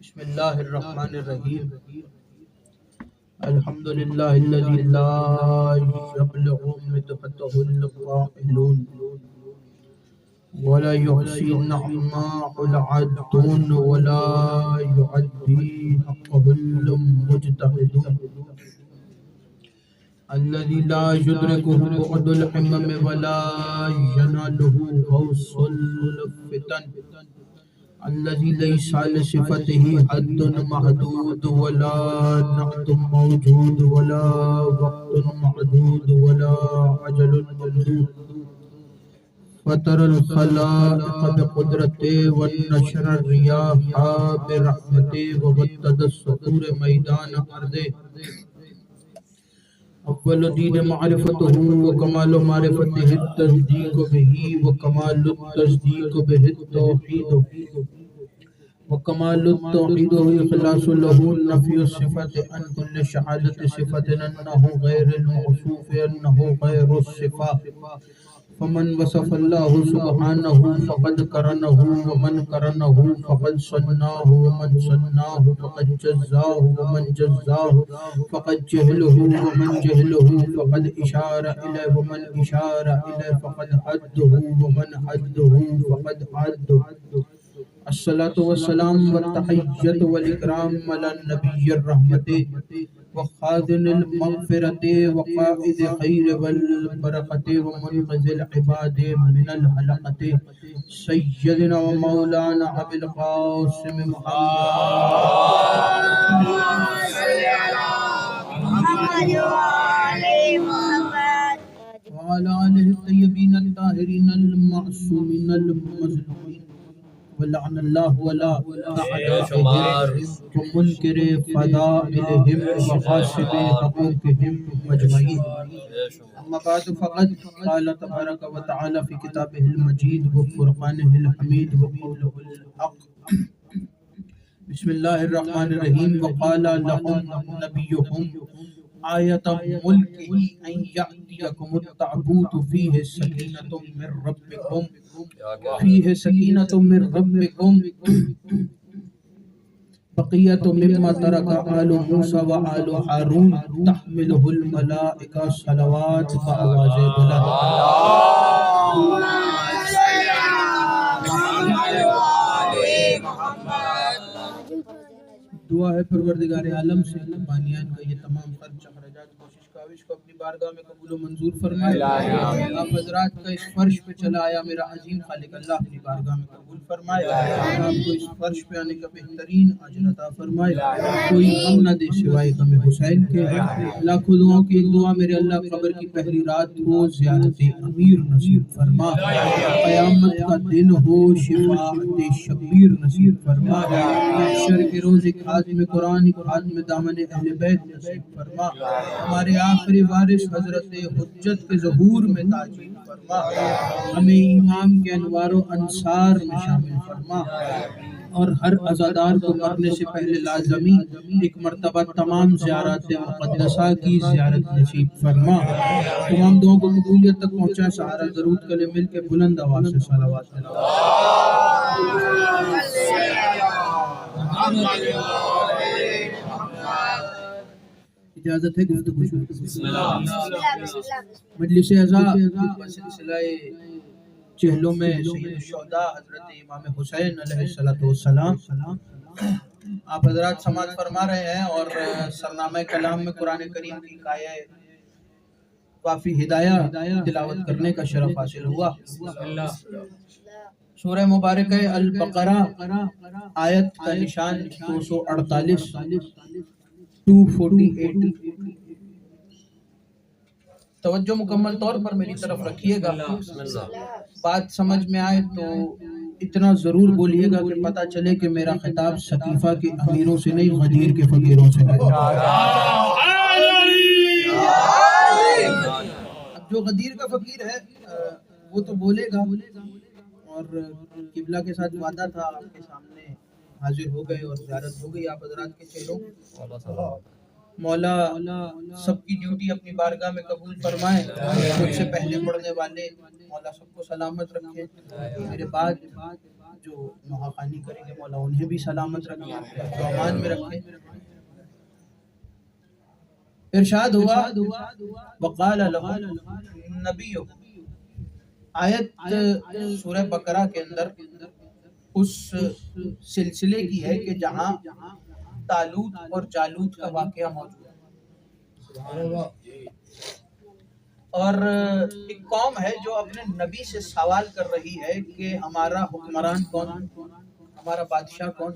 بسم اللہ الرحمن الرحیم الحمد للہ الذی لا یبلغ مدحته القائلون ولا يحصي نعماء العدون ولا يعدي حقه المجتهدون الذي لا يدركه بعد الحمم ولا يناله غوص الفتن الذي ليس لصفته حد محدود ولا نعت موجود ولا وقت معدود ولا أجل ممدود فطر الخلائق بقدرته والنشر الرياح برحمته وبدد الصخور ميدان أرضه أول دين معرفته وكمال معرفته التصديق به وكمال التصديق به التوحيد وكمال التوحيد إخلاص له نفي الصفة عن كل شهادة صفة أنه غير الموصوف أنه غير الصفة فمن وصف الله سبحانه فقد قرنه ومن قرنه فقد صناه ومن صناه فقد جزاه ومن جزاه فقد جهله ومن جهله فقد إشار إليه ومن إشار إليه فقد حده ومن حده فقد حده الصلاة والسلام والتحية والإكرام على النبي الرحمة وخازن المغفرة وقائد خير والبركة ومنقذ العباد من الهلكة سيدنا ومولانا أبي القاسم محمد وعلى آله الطيبين الطاهرين المعصومين المظلومين ولعن الله ولا أعدائهم ومنكر فضائلهم وغاصب حقوقهم مجمعين أما بعد فقد قال تبارك وتعالى في كتابه المجيد وفرقانه الحميد وقوله الحق بسم الله الرحمن الرحيم وقال لهم نبيهم آية ملكه أن يأتيكم التابوت فيه سكينة من ربكم بقية مما ترك آل موسى وآل هارون تحمله الملائكة صلوات بآواز بلند دعا ہے پروردگار عالم سے بانیان کا یہ تمام خرچ اخراجات کوشش کاوش کو اپنی بارگاہ میں قبول و منظور فرمائے آپ حضرات کا اس فرش پہ چلا آیا میرا عظیم خالق اللہ اپنی بارگاہ میں قبول فرمائے آپ کو اس فرش پہ آنے کا بہترین اجر عطا فرمائے کوئی غم نہ دے سوائے غم حسین کے لاکھوں دعاؤں کی ایک دعا میرے اللہ قبر کی پہلی رات ہو زیارت امیر نصیب فرما قیامت کا دن ہو شفاعت شبیر نصیب فرما محشر کے روز خاتم قرآن خاتم دامن اہل بیت نصیب فرما ہمارے آخری وارث حضرت حجت کے ظہور میں تاجیل فرما ہمیں امام کے انوار و انصار میں شامل فرما اور ہر عزادار کو مرنے سے پہلے لازمی ایک مرتبہ تمام زیارات مقدسہ کی زیارت نصیب فرما تمام دعاؤں کو قبولیت تک پہنچا سہارا درود کلے مل کے بلند آواز سے صلوات اجازت ہے گفتگو شروع مجلس اعزا سلسلہ چہلوں میں سید الشہداء حضرت امام حسین علیہ السلام آپ حضرات سماعت فرما رہے ہیں اور سرنامہ کلام میں قرآن کریم کی آیہ کافی ہدایہ تلاوت کرنے کا شرف حاصل ہوا سورہ مبارکہ البقرہ آیت کا نشان 248 248 توجہ مکمل طور پر میری طرف رکھیے گا بات سمجھ میں آئے تو اتنا ضرور بولیے گا کہ پتہ چلے کہ میرا خطاب سقیفہ کے امیروں سے نہیں غدیر کے فقیروں سے ہے اب جو غدیر کا فقیر ہے وہ تو بولے گا اور قبلہ کے ساتھ وعدہ تھا آپ کے سامنے حاضر ہو گئے اور زیارت ہو گئی آپ حضرات کے چہروں مولا سب کی ڈیوٹی اپنی بارگاہ میں قبول فرمائے مجھ سے پہلے پڑھنے والے مولا سب کو سلامت رکھے میرے بعد جو نواخوانی کریں گے مولا انہیں بھی سلامت رکھے، امان میں رکھے۔ ارشاد ہوا وقال لهم نبیہم، آیت سورہ بقرہ کے اندر اس سلسلے کی ہے کہ جہاں طالوت اور جالوت کا واقعہ موجود ہے، اور ایک قوم ہے جو اپنے نبی سے سوال کر رہی ہے کہ ہمارا حکمران کون، ہمارا بادشاہ کون،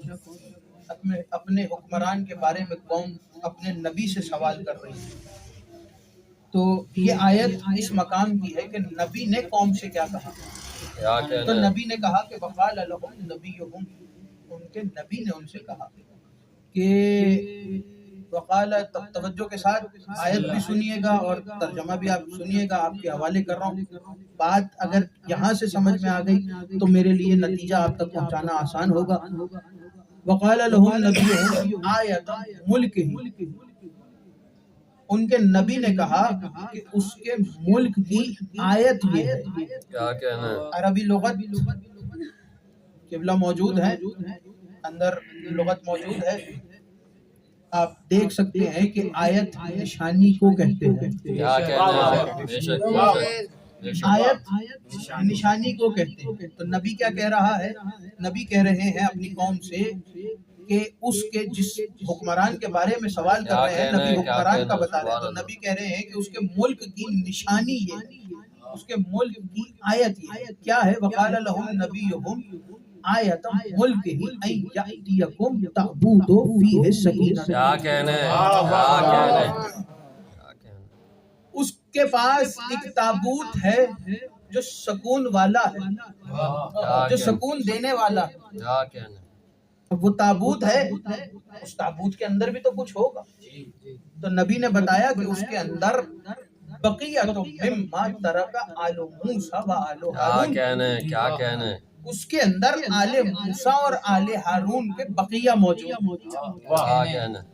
اپنے حکمران کے بارے میں قوم اپنے نبی سے سوال کر رہی ہے۔ تو یہ آیت اس مقام کی ہے کہ نبی نے قوم سے کیا کہا، تو نبی نے کہا کہ وقال لهم نبیہم، ان کے نبی نے ان سے کہا کہ وقال، توجہ کے ساتھ آیت بھی سنیے گا اور ترجمہ بھی آپ سنیے گا، آپ کے حوالے کر رہا ہوں۔ بات اگر یہاں سے سمجھ میں آ گئی تو میرے لیے نتیجہ آپ تک پہنچانا آسان ہوگا۔ وقال لهم نبیہم آیۃ ملکہ، ان کے نبی نے کہا کہ اس کے ملک کی آیت یہ ہے۔ کیا کہنا ہے؟ عربی لغت قبلہ موجود ہے، اندر لغت موجود ہے، آپ دیکھ سکتے ہیں کہ آیت نشانی کو کہتے ہیں۔ کیا کہنا ہے؟ آیت نشانی کو کہتے ہیں۔ تو نبی کیا کہہ رہا ہے؟ نبی کہہ رہے ہیں اپنی قوم سے کہ اس کے جس حکمران کے بارے میں سوال کر رہے ہیں، نبی حکمران کا بتا رہے ہیں، تو نبی کہہ رہے ہیں کہ اس کے ملک کی نشانی یہ، اس کے ملک کی آیت یہ کیا ہے؟ وقال لهم نبیہم آیت ملکہ ان یأتیکم تابوت فیہ سکینہ۔ کیا کہنا ہے؟ اس کے پاس ایک تابوت ہے جو سکون والا ہے، جو سکون دینے والا ہے۔ کیا کہنا ہے؟ وہ تابوت ہے، اس تابوت کے اندر بھی تو کچھ ہوگا۔ تو نبی نے بتایا کہ اس کے اندر بقیۃ مما ترک آل موسیٰ و آل ہارون، کیا کہنا ہے؟ اس کے اندر آل موسیٰ اور آل ہارون کے بقیہ موجود۔ کیا کہنا ہے؟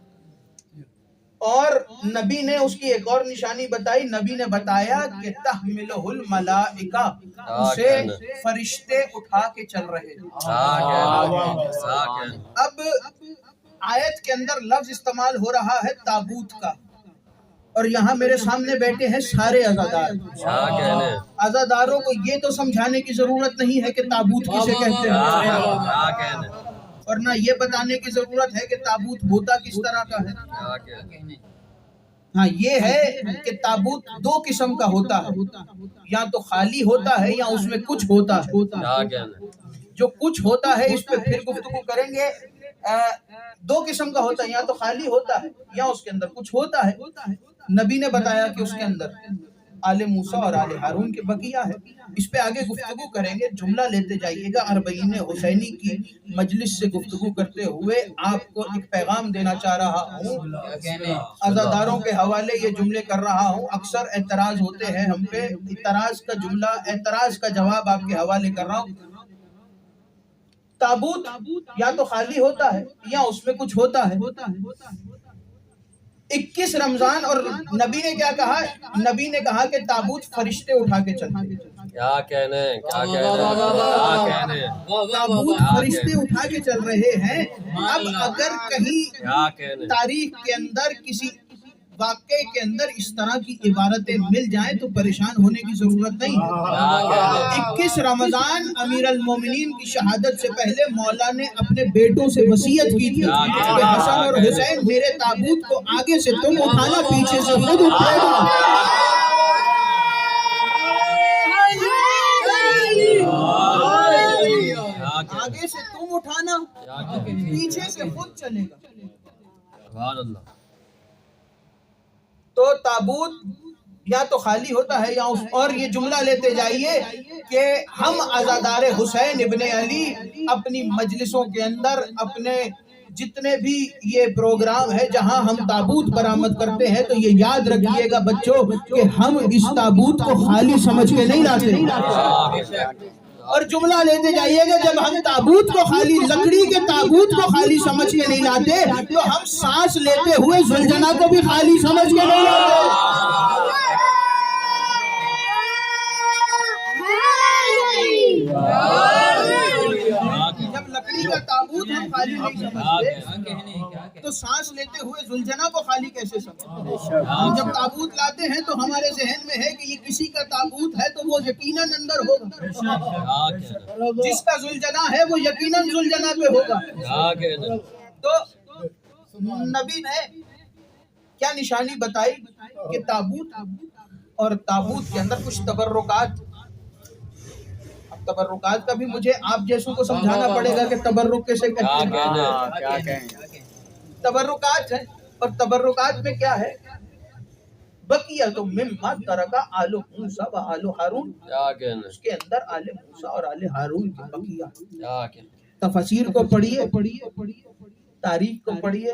اور نبی نے اس کی ایک اور نشانی بتائی، نبی نے بتایا کہ تحملہ الملائکہ، اسے فرشتے اٹھا کے چل رہے ہیں۔ اب آیت کے اندر لفظ استعمال ہو رہا ہے تابوت کا، اور یہاں میرے سامنے بیٹھے ہیں سارے عزادار۔ عزاداروں کو یہ تو سمجھانے کی ضرورت نہیں ہے کہ تابوت کسے کہتے ہیں، اور نہ یہ بتانے کی ضرورت ہے کہ تابوت ہوتا کس طرح کا ہے۔ ہاں یہ ہے کہ تابوت دو قسم کا ہوتا ہے، یا تو خالی ہوتا ہے یا اس میں کچھ ہوتا ہے۔ جو کچھ ہوتا ہے اس پہ پھر گفتگو کریں گے۔ دو قسم کا ہوتا ہے، یا تو خالی ہوتا ہے یا اس کے اندر کچھ ہوتا ہے۔ نبی نے بتایا کہ اس کے اندر آل موسیٰ اور آل ہارون کے بقیہ ہے۔ اس پہ آگے گفتگو کریں گے، جملہ لیتے جائیے گا۔ اربعین حسینی کی مجلس سے گفتگو کرتے ہوئے آپ کو ایک پیغام دینا چاہ رہا ہوں، عزاداروں کے حوالے یہ جملے کر رہا ہوں۔ اکثر اعتراض ہوتے ہیں ہم پہ، اعتراض کا جملہ، اعتراض کا جواب آپ کے حوالے کر رہا ہوں۔ تابوت یا تو خالی ہوتا ہے یا اس میں کچھ ہوتا ہے۔ 21 رمضان، اور نبی نے کیا کہا؟ نبی نے کہا کہ تابوت فرشتے اٹھا کے چلتے ہیں۔ کیا کہنے ہیں؟ تابوت فرشتے اٹھا کے چل رہے ہیں۔ اب اگر کہیں تاریخ کے اندر کسی واقعے کے اندر اس طرح کی عبارتیں مل جائیں تو پریشان ہونے کی ضرورت نہیں ہے۔ 21 رمضان امیر المومنین کی شہادت سے پہلے مولا نے اپنے بیٹوں سے وصیت کی تھی کہ حسن اور حسین میرے تابوت کو آگے سے تم اٹھانا، پیچھے سے خود اٹھائے گا۔ آگے سے تم اٹھانا، پیچھے سے خود چلے گا۔ سبحان اللہ۔ تو تابوت یا تو خالی ہوتا ہے یا اس، اور یہ جملہ لیتے جائیے کہ ہم عزادار حسین ابن علی اپنی مجلسوں کے اندر، اپنے جتنے بھی یہ پروگرام ہے جہاں ہم تابوت برآمد کرتے ہیں، تو یہ یاد رکھیے گا بچوں کہ ہم اس تابوت کو خالی سمجھ کے نہیں لاتے۔ اور جملہ لیتے جائیے گا جب ہم تابوت کو خالی، لکڑی کے تابوت کو خالی سمجھ کے نہیں لاتے تو ہم سانس لیتے ہوئے زلجنا کو بھی خالی سمجھ کے نہیں لاتے۔ علی کا تابوت ہم خالی نہیں سمجھتے تو سانس لیتے ہوئے ذوالجناح کو خالی کیسے سمجھتے؟ ہم جب تابوت لاتے ہیں تو ہمارے ذہن میں ہے کہ یہ کسی کا تابوت ہے تو وہ یقیناً اندر ہوگا، جس کا ذوالجناح ہے وہ یقیناً ذوالجناح پہ ہوگا۔ تو نبی نے کیا نشانی بتائی کہ تابوت اور تابوت کے اندر کچھ تبرکات، اب تبرکات کا بھی مجھے آپ جیسوں کو سمجھانا پڑے گا کہ تبرک کیسے کہتے ہیں۔ تبرکات ہے، اور تبرکات میں کیا ہے؟ بقیۃ مما ترک آل موسیٰ و آل ہارون، اس کے اندر آل موسیٰ اور آل ہارون کی بقیہ۔ تفاسیر کو پڑھیے، تاریخ کو پڑھیے،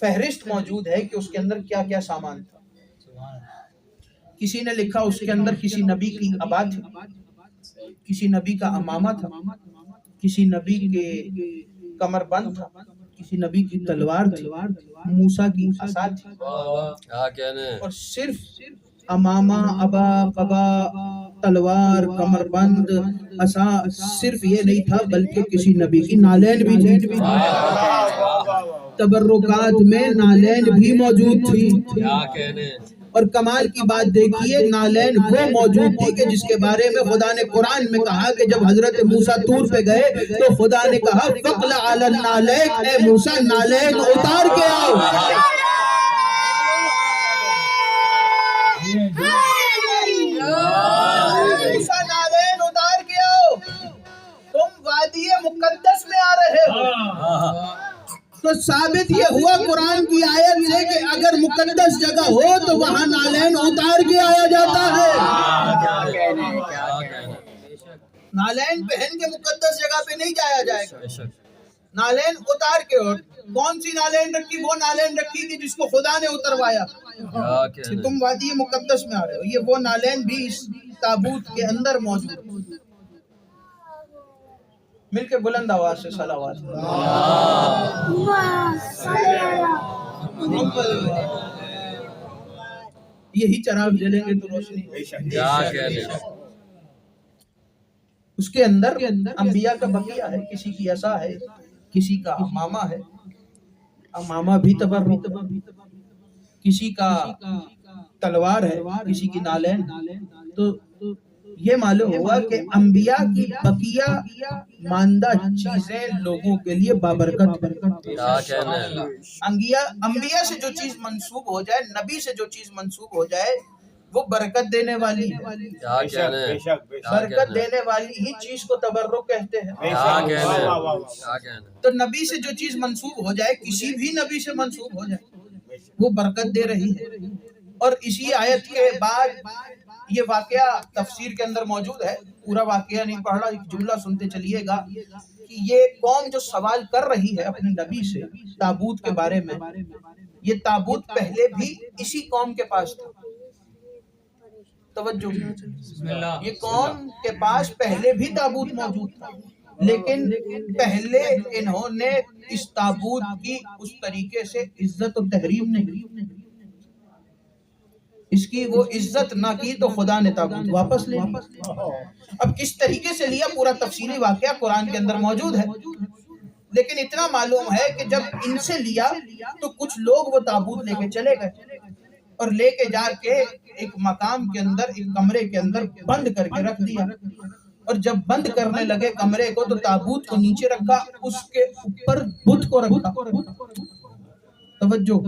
فہرست موجود ہے کہ اس کے اندر کیا کیا سامان تھا۔ کسی نے لکھا اس کے اندر کسی نبی کی عبا تھی، کسی نبی کا امامہ تھا، کسی نبی کے کمر بند تھا، کسی نبی کی تلوار تھی، موسیٰ کی عصا تھی، اور صرف امامہ، ابا، قبا، تلوار، کمر بند، عصا صرف یہ نہیں تھا بلکہ کسی نبی کی نالین بھی تھی۔ تبرکات میں نالین بھی موجود تھی، اور کمال کی بات دیکھیے نالین وہ موجود تھی کہ جس کے بارے میں خدا نے قرآن میں کہا کہ جب حضرت موسیٰ طور پہ گئے تو خدا نے کہا فَقْلَ عَلَى النَّالَيْكَ، اے موسیٰ نالین اتار کے آؤ۔ موسیٰ نالین اتار کے آؤ، تم وادی مقدس میں آ رہے ہو۔ تو ثابت یہ ہوا قرآن کی آیت سے کہ اگر مقدس جگہ ہو تو وہاں نالین اتار کے آیا جاتا ہے۔ نالین پہن کے مقدس جگہ پہ نہیں جایا جائے گا، نالین اتار کے۔ اور کون سی نالین رکھی؟ وہ نالین رکھی تھی جس کو خدا نے اتروایا کہ تم وادی مقدس میں آ رہے ہو۔ یہ وہ نالین بھی اس تابوت کے اندر موجود۔ مل کے بلند آواز سے صلوات۔ یہی چراغ جلیں گے تو روشنی۔ اس کے اندر انبیاء کا بقیہ ہے، کسی کی عصا ہے، کسی کا امامہ ہے، امامہ بھی تبرک، کسی کا تلوار ہے، کسی کی نالین۔ تو یہ معلوم ہوا کہ انبیاء کی بقیہ ماندہ چیزیں لوگوں کے لیے بابرکت ہے۔ انبیاء سے جو چیز منسوب ہو جائے، نبی سے جو چیز منسوب ہو جائے وہ برکت دینے والی ہے۔ برکت دینے والی ہی چیز کو تبرک کہتے ہیں۔ تو نبی سے جو چیز منسوب ہو جائے، کسی بھی نبی سے منسوب ہو جائے، وہ برکت دے رہی ہے۔ اور اسی آیت کے بعد یہ واقعہ تفسیر کے اندر موجود ہے، پورا واقعہ نہیں پڑھ رہا، ایک جملہ سنتے چلیے گا کہ یہ قوم جو سوال کر رہی ہے اپنی نبی سے تابوت کے بارے میں، یہ تابوت پہلے بھی اسی قوم کے پاس تھا۔ توجہ، یہ قوم کے پاس پہلے بھی تابوت موجود تھا، لیکن پہلے انہوں نے اس تابوت کی اس طریقے سے عزت و تحریم نہیں، اس کی وہ عزت نہ کی تو خدا نے تابوت واپس لے لیا۔ اب کس طریقے سے لیا پورا تفصیلی واقعہ قرآن کے اندر موجود ہے، لیکن اتنا معلوم ہے کہ جب ان سے لیا تو کچھ لوگ وہ تابوت لے کے چلے گئے، اور لے کے جا کے ایک مقام کے اندر، ایک کمرے کے اندر بند کر کے رکھ دیا۔ اور جب بند کرنے لگے کمرے کو تو تابوت کو نیچے رکھا، اس کے اوپر بت کو رکھا۔ توجہ،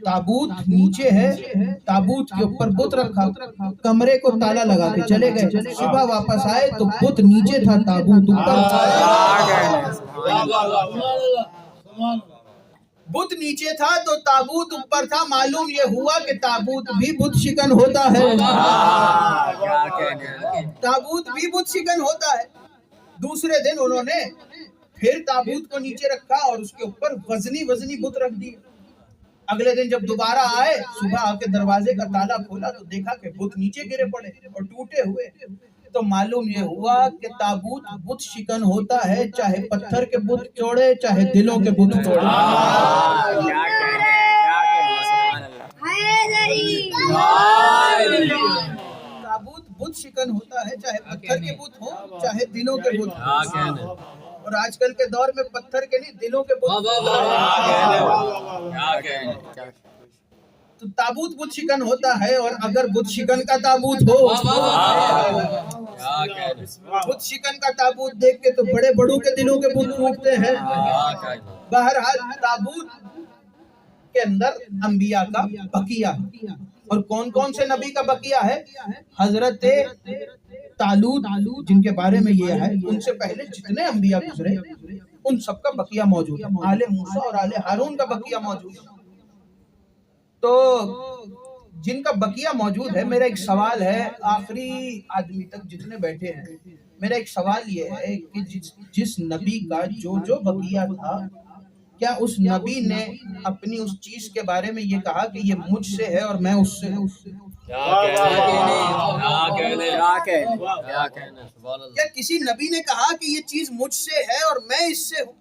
تابوت نیچے ہے، تابوت کے اوپر بت رکھا، کمرے کو تالا لگا کے چلے گئے۔ صبح واپس آئے تو بت نیچے تھا، تابوت اوپر تھا۔ بت نیچے تھا تو تابوت اوپر تھا۔ معلوم یہ ہوا کہ تابوت بھی بت شکن ہوتا ہے، تابوت بھی بت شکن ہوتا ہے۔ دوسرے دن انہوں نے پھر تابوت کو نیچے رکھا اور اس کے اوپر وزنی بت رکھ دی۔ اگلے دن جب دوبارہ آئے، صبح آ کے دروازے کا تالا کھولا تو دیکھا کہ بت نیچے گرے پڑے اور ٹوٹے ہوئے۔ تو معلوم یہ ہوا کہ تابوت بت شکن ہوتا ہے، چاہے پتھر کے بت توڑے چاہے دلوں کے بت توڑے۔ تابوت بت شکن ہوتا ہے، چاہے پتھر کے بت ہو چاہے دلوں کے بت ہو۔ اور آج کل کے دور میں پتھر کے نہیں دلوں کے بت، تو تابوت بت شکن ہوتا ہے، اور اگر بت شکن کا تابوت ہو، بت شکن کا تابوت دیکھ کے تو بڑے بڑوں کے دلوں کے بت ٹوٹتے ہیں۔ بہرحال تابوت کے اندر انبیاء کا بقیہ، اور کون کون سے نبی کا بقیہ ہے؟ حضرت طالوت جن کے بارے میں یہ ہے، ان سے پہلے جتنے انبیاء گزرے ان سب کا بقیہ موجود ہے، آل موسیٰ اور آل ہارون کا بقیہ موجود ہے۔ تو جن کا بقیہ موجود ہے، میرا ایک سوال ہے آخری آدمی تک جتنے بیٹھے ہیں، میرا ایک سوال یہ ہے کہ جس نبی کا جو بقیہ تھا، کیا اس نبی نے اپنی اس چیز کے بارے میں یہ کہا کہ یہ مجھ سے ہے اور میں اس سے ہوں؟ کیا کسی نبی نے کہا کہ یہ چیز مجھ سے ہے اور میں اس سے ہوں؟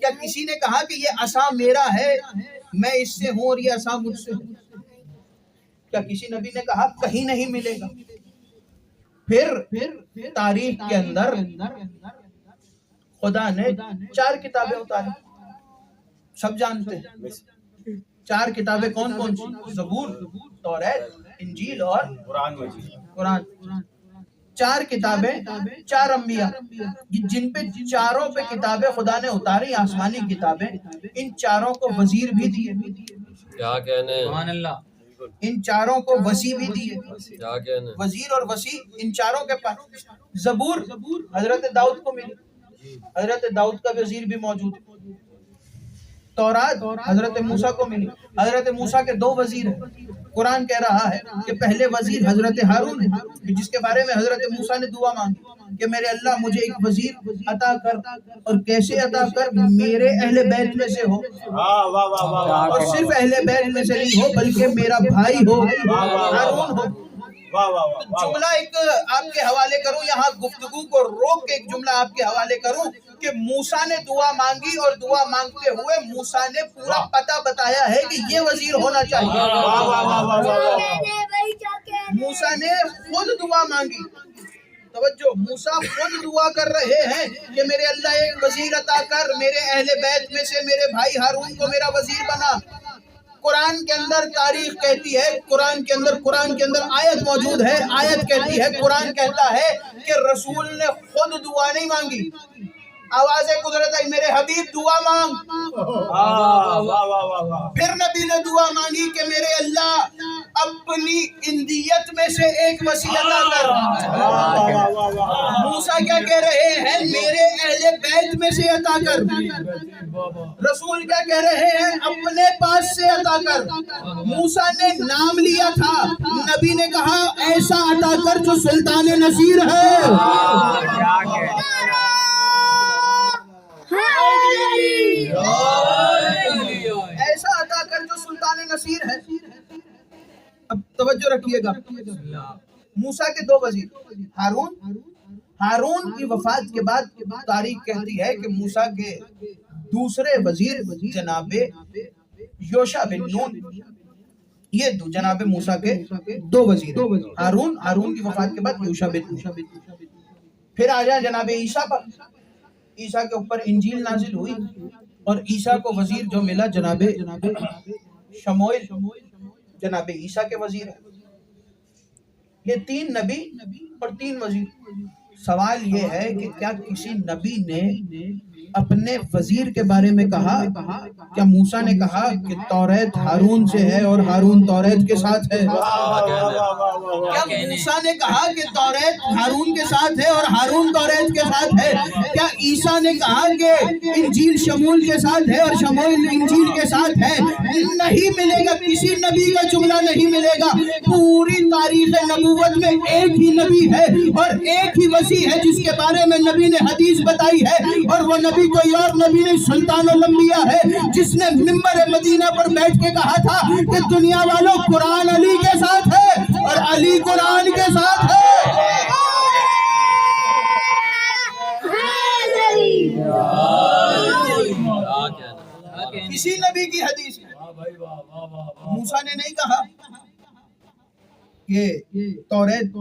کیا کسی نے کہا کہ یہ عصا میرا ہے، میں اس سے ہوں اور یہ عصا مجھ سے ہے؟ کیا کسی نبی نے کہا؟ کہیں نہیں ملے گا۔ پھر تاریخ کے اندر خدا نے 4 کتابیں اتاری، سب جانتے ہیں 4 کتابیں کون کون سی؟ زبور، توریت، انجیل اور قرآن۔ 4 کتابیں، 4 انبیاء، جن پہ چاروں پہ کتابیں خدا نے اتاری، آسمانی کتابیں، ان چاروں کو وزیر بھی دیے، کیا کہنے، ان چاروں کو وسیع بھی دیے، وزیر اور وسیع ان چاروں کے پاس۔ زبور حضرت داؤد کو ملی، حضرت داؤد کا وزیر بھی موجود ہے۔ تورات حضرت موسیٰ کو ملی، حضرت موسیٰ کے 2 وزیر ہیں۔ قرآن کہہ رہا ہے کہ پہلے وزیر حضرت ہارون ہے، جس کے بارے میں حضرت موسیٰ نے دعا مانگی کہ میرے اللہ مجھے ایک وزیر عطا کر، اور کیسے عطا کر؟ میرے اہل بیت میں سے ہو، اور صرف اہل بیت میں سے نہیں ہو بلکہ میرا بھائی ہو، ہارون ہو۔ جملہ ایک آپ کے حوالے کروں، یہاں گفتگو کو روک کے ایک جملہ آپ کے حوالے کروں کہ موسیٰ نے دعا مانگی، اور دعا مانگتے ہوئے موسیٰ نے پورا پتہ بتایا ہے کہ یہ وزیر ہونا چاہیے۔ موسیٰ نے خود دعا مانگی، توجہ، موسیٰ خود دعا کر رہے ہیں کہ میرے اللہ ایک وزیر عطا کر، میرے اہل بیت میں سے میرے بھائی ہارون کو میرا وزیر بنا۔ قرآن کے اندر تاریخ کہتی ہے، قرآن کے اندر آیت موجود ہے، آیت کہتی ہے، قرآن کہتا ہے کہ رسول نے خود دعا نہیں مانگی، آوازیں قدرت آئی میرے حبیب دعا مانگ، پھر نبی نے دعا مانگی کہ میرے اللہ اپنی اندیت میں سے ایک وسیع عطا کر۔ موسیٰ کیا کہہ رہے ہیں؟ میرے اہل بیت میں سے عطا کر۔ رسول کیا کہہ رہے ہیں؟ اپنے پاس سے عطا کر۔ موسیٰ نے نام لیا تھا، نبی نے کہا ایسا عطا کر جو سلطان نصیر ہے، ایسا عطا کر جو سلطان نصیر ہے۔ اب توجہ رکھیے گا، موسیٰ کے 2 وزیر، ہارون کی وفات کے بعد تاریخ کہتی ہے کہ موسیٰ کے دوسرے وزیر جناب یوشع بن نون، یہ جناب موسیٰ کے 2 وزیر، ہارون کی وفات کے بعد یوشع بن نون۔ پھر آ جائیں جناب عیسیٰ پر، عیسیٰ کے اوپر انجیل نازل ہوئی، اور عیسیٰ کو وزیر جو ملا جناب شموئیل، جناب عیسیٰ کے وزیر ہیں۔ یہ 3 نبی اور 3 وزیر۔ سوال یہ ہے کہ کیا کسی نبی نے اپنے وزیر کے بارے میں کہا؟ کیا موسیٰ نے کہا کہ توریت ہارون سے ہے اور ہارون توریت کے ساتھ ہے؟ کیا موسیٰ نے کہا کہ توریت ہارون کے ساتھ ہے اور ہارون توریت کے ساتھ ہے؟ کیا عیسیٰ نے کہا کہ انجیل شمول کے ساتھ ہے اور شمول انجیل کے ساتھ ہے؟ نہیں ملے گا، کسی نبی کا جملہ نہیں ملے گا۔ پوری تاریخ نبوت میں ایک ہی نبی ہے اور ایک ہی وسیع ہے جس کے بارے میں نبی نے حدیث بتائی ہے، اور وہ نبی کوئی اور نبی نہیں، سلطان الانبیاء ہے، جس نے منبر مدینہ پر بیٹھ کے کہا تھا کہ دنیا والوں قرآن علی کے ساتھ ہے اور علی قرآن کے ساتھ ہے۔ کسی نبی کی حدیث ہے، موسیٰ نے نہیں کہا کہ توریت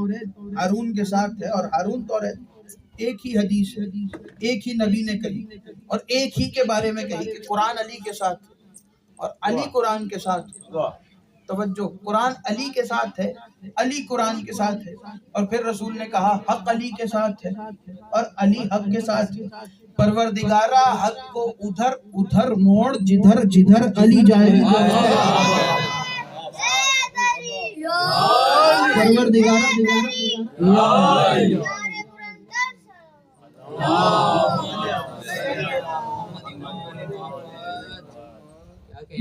ہارون کے ساتھ ہے اور ہارون توریت، ایک ہی حدیث ہے، ایک ہی نبی نے کہی اور ایک ہی کے بارے میں کہی کہ قرآن علی کے ساتھ اور علی قرآن کے ساتھ۔ توجہ، قرآن علی کے ساتھ ہے، علی قرآن کے ساتھ ہے، اور پھر رسول نے کہا حق علی کے ساتھ ہے اور علی حق کے ساتھ ہے۔ پروردگارہ حق کو ادھر ادھر موڑ جدھر جدھر علی جائے گا۔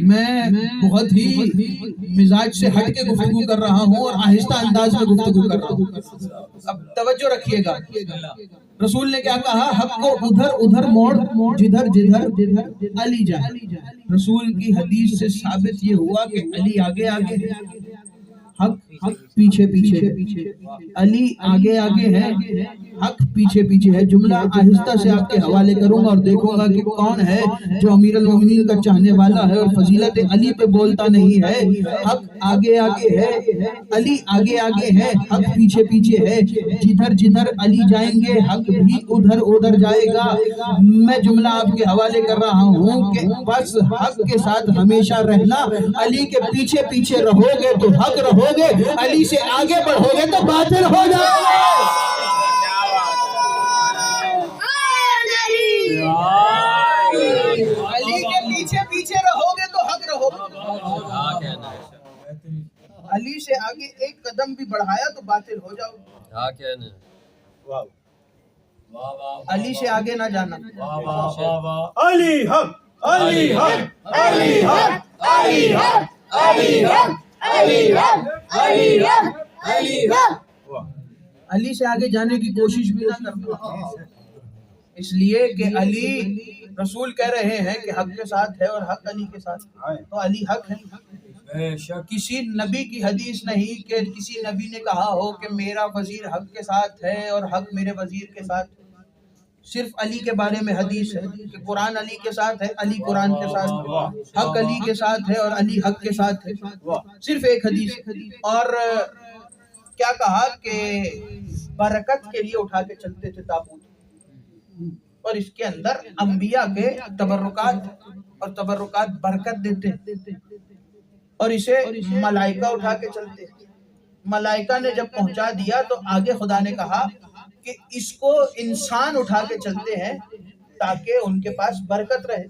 میں بہت ہی مزاج سے ہٹ کے گفتگو کر رہا ہوں اور آہستہ انداز میں گفتگو کر رہا ہوں، اب توجہ رکھیے گا۔ رسول نے کیا کہا؟ حق کو ادھر ادھر موڑ جدھر جدھر علی جائے۔ رسول کی حدیث سے ثابت یہ ہوا کہ علی آگے آگے ہے، حق پیچھے پیچھے ہے۔ علی آگے آگے ہے، حق پیچھے پیچھے ہے۔ جملہ آہستہ سے آپ کے حوالے کروں گا اور دیکھوں گا کہ کون ہے جو امیر المومنین کا چاہنے والا ہے اور فضیلت علی پہ بولتا نہیں ہے۔ حق آگے آگے ہے، علی آگے آگے ہے، حق پیچھے پیچھے ہے۔ جدھر جدھر علی جائیں گے حق بھی ادھر ادھر جائے گا۔ میں جملہ آپ کے حوالے کر رہا ہوں کہ بس حق کے ساتھ ہمیشہ رہنا، علی کے پیچھے پیچھے رہو گے تو حق رہو گے، علی سے آگے بڑھو گے تو باطل ہو جائے گا۔ علی کے پیچھے پیچھے رہو گے تو حق رہو گے، علی سے آگے ایک قدم بھی بڑھایا تو باطل ہو جاؤ گے۔ علی سے آگے نہ جانا۔ علی حق، علی حق، علی حق، علی حق، علی حق، علی حق، علی حق، علی حق۔ علی سے آگے جانے کی کوشش بھی نہ کرنا، اس لیے کہ علی رسول کہہ رہے ہیں کہ حق کے ساتھ ہے اور حق علی کے ساتھ ہے، تو علی حق ہے۔ کسی نبی کی حدیث نہیں کہ کسی نبی نے کہا ہو کہ میرا وزیر حق کے ساتھ ہے اور حق میرے وزیر کے ساتھ ہے۔ صرف علی کے بارے میں حدیث ہے کہ قرآن علی کے ساتھ ہے، علی قرآن کے ساتھ ہے، حق علی کے ساتھ ہے اور علی حق کے ساتھ ہے، صرف ایک حدیث۔ اور کیا کہا کہ برکت کے لیے اٹھا کے چلتے تھے تابوت، اور اس کے اندر انبیاء کے تبرکات اور تبرکات برکت دیتے، اور اسے ملائکہ اٹھا کے چلتے۔ ملائکہ نے جب پہنچا دیا تو آگے خدا نے کہا کہ اس کو انسان اٹھا کے چلتے ہیں تاکہ ان کے پاس برکت رہے۔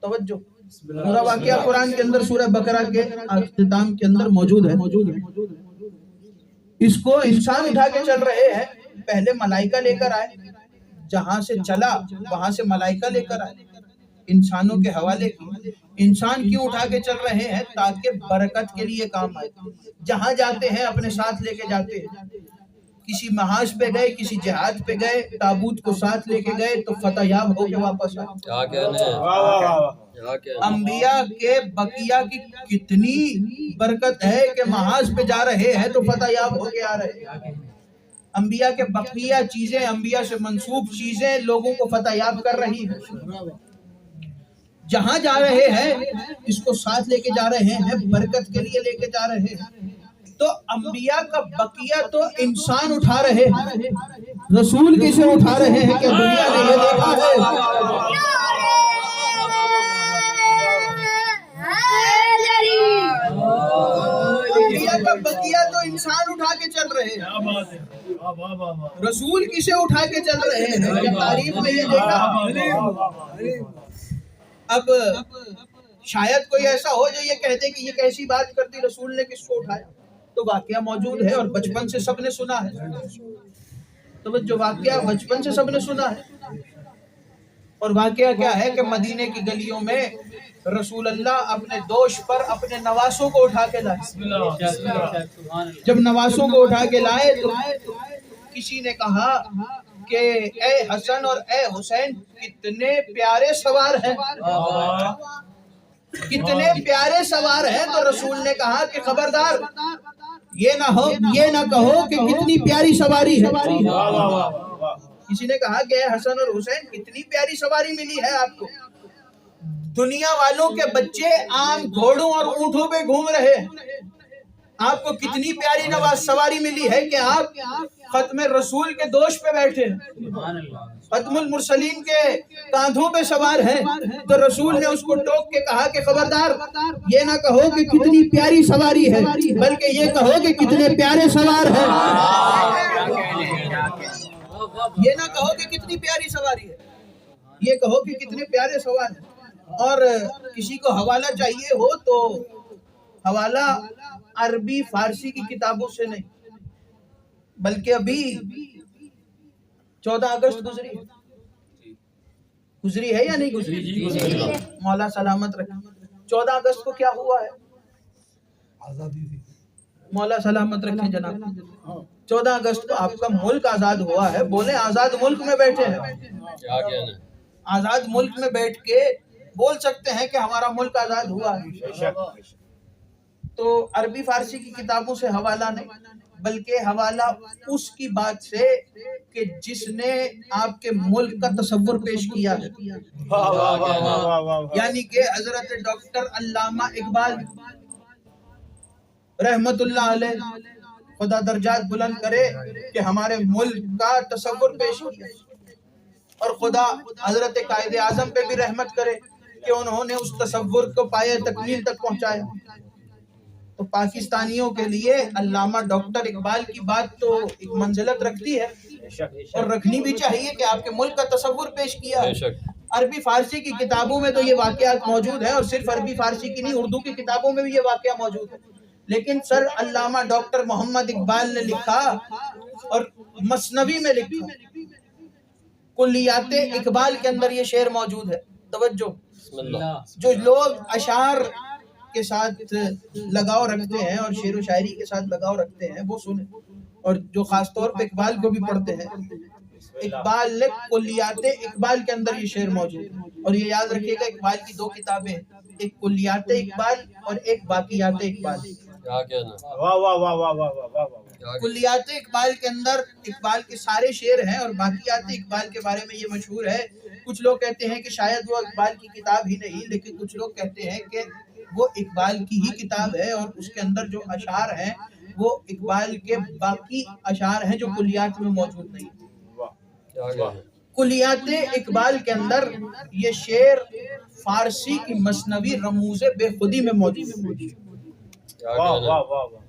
توجہ، پورا واقعہ قرآن کے اندر سورہ بقرہ کے اختتام کے اندر موجود ہے۔ اس کو انسان اٹھا کے چل رہے ہیں، پہلے ملائکہ لے کر آئے، جہاں سے چلا وہاں سے ملائکہ لے کر آئے، انسانوں کے حوالے کی۔ انسان کیوں اٹھا کے چل رہے ہیں؟ تاکہ برکت کے لیے کام آئے۔ جہاں جاتے ہیں اپنے ساتھ لے کے جاتے ہیں، کسی محاذ پہ گئے، کسی جہاد پہ گئے، تابوت کو ساتھ لے کے گئے تو فتح یاب ہو کے واپس آئے۔ کیا کہنے ہیں؟ انبیاء کے بقیہ کی کتنی برکت ہے کہ محاذ پہ جا رہے ہیں تو فتح یاب ہو کے آ رہے ہیں۔ انبیاء کے بقیہ چیزیں، انبیاء سے منسوب چیزیں لوگوں کو فتح یاب کر رہی ہیں۔ جہاں جا رہے ہیں اس کو ساتھ لے کے جا رہے ہیں، برکت کے لیے لے کے جا رہے ہیں۔ تو انبیاء کا بقیہ تو انسان اٹھا رہے ہیں، رسول کسے اٹھا رہے ہیں کہ دنیا نے یہ دیکھا ہے۔ انبیاء کا بقیہ تو انسان اٹھا کے چل رہے ہیں، رسول کسے اٹھا کے چل رہے ہیں کہ تاریخ میں یہ دیکھا۔ اب شاید کوئی ایسا ہو جو یہ کہتے کہ یہ کیسی بات کرتی، رسول نے کس کو اٹھایا؟ تو واقعہ موجود ہے اور بچپن سے سب نے سنا ہے۔ تو جو واقعہ بچپن سے سب نے سنا ہے، اور واقعہ کیا ہے کہ مدینے کی گلیوں میں رسول اللہ اپنے دوش پر اپنے نواسوں کو اٹھا کے لائے۔ جب نواسوں کو اٹھا کے لائے تو کسی نے کہا کہ اے حسن اور اے حسین کتنے پیارے سوار ہیں، کتنے پیارے سوار ہیں۔ تو رسول نے کہا کہ خبردار، یہ نہ کہو کہ کتنی پیاری سواری ہے۔ کسی نے کہا کہ اے حسن اور حسین کتنی پیاری سواری ملی ہے آپ کو، دنیا والوں کے بچے عام گھوڑوں اور اونٹوں پہ گھوم رہے ہیں، آپ کو کتنی پیاری سواری ملی ہے کہ آپ ختم رسول کے دوش پہ بیٹھے ہیں، ختم المرسلین کے کاندھوں پہ سوار ہیں، تو رسول نے اس کو ٹوک کے کہا کہ خبردار یہ نہ کہو کہ کتنی پیاری سواری ہے، بلکہ یہ کہو کہ کتنے پیارے سوار ہیں۔ یہ نہ کہو کہ کتنی پیاری سواری ہے، یہ کہو کہ کتنے پیارے سوار ہیں۔ اور کسی کو حوالہ چاہیے ہو تو حوالہ عربی فارسی کی کتابوں سے نہیں، بلکہ ابھی 14 اگست گزری ہے یا نہیں گزری؟ مولا سلامت رکھے۔ 14 اگست کو کیا ہوا ہے؟ مولا سلامت رکھیں جناب۔ 14 اگست کو آپ کا ملک آزاد ہوا ہے، بولے آزاد ملک میں بیٹھے ہیں، کیا کہنا؟ آزاد ملک میں بیٹھ کے بول سکتے ہیں کہ ہمارا ملک آزاد ہوا ہے۔ تو عربی فارسی کی کتابوں سے حوالہ نہیں، بلکہ حوالہ اس کی بات سے کہ جس نے آپ کے ملک کا تصور پیش کیا ہے، یعنی کہ حضرت ڈاکٹر علامہ اقبال رحمت اللہ علیہ، خدا درجات بلند کرے، کہ ہمارے ملک کا تصور پیش کیا، اور خدا حضرت قائد اعظم پہ بھی رحمت کرے کہ انہوں نے اس تصور کو پائے تکمیل تک پہنچایا۔ تو پاکستانیوں کے لیے علامہ ڈاکٹر اقبال کی بات تو ایک منزلت رکھتی ہے، اور رکھنی بھی چاہیے کہ آپ کے ملک کا تصور پیش کیا ہے۔ عربی فارسی کی کتابوں میں تو یہ واقعات موجود ہیں، اور صرف عربی فارسی کی نہیں، اردو کی کتابوں میں بھی یہ واقعہ موجود ہے، لیکن سر علامہ ڈاکٹر محمد اقبال نے لکھا، اور مثنوی میں لکھا، کلیات اقبال کے اندر یہ شعر موجود ہے۔ توجہ، جو لوگ اشعار کے ساتھ لگاؤ رکھتے ہیں اور شعر و شاعری کے ساتھ لگاؤ رکھتے ہیں وہ سنیں، اور جو خاص طور پہ اقبال کو بھی پڑھتے ہیں، اقبال نے کلیات اقبال کے اندر یہ شعر موجود ہے۔ اور یہ یاد رکھیے گا، اقبال کی 2 کتابیں ہیں، ایک کلیات اقبال اور ایک باقیات اقبال۔ کیا کہنا؟ واہ واہ واہ واہ واہ واہ واہ واہ۔ کلیات اقبال کے اندر اقبال کے سارے شعر ہیں، اور باقیات اقبال کے بارے میں یہ مشہور ہے، کچھ لوگ کہتے ہیں کہ شاید وہ اقبال کی کتاب ہی نہیں، لیکن کچھ لوگ کہتے ہیں کہ وہ اقبال کی ہی کتاب ہے، اور اس کے اندر جو اشعار ہیں وہ اقبال کے باقی اشعار ہیں جو کلیات میں موجود نہیں۔ کیا کہنا؟ کلیات اقبال کے اندر یہ شعر فارسی کی مثنوی رموز بے خودی میں موجود ہے، کیا واہ کہنا؟ واہ واہ واہ۔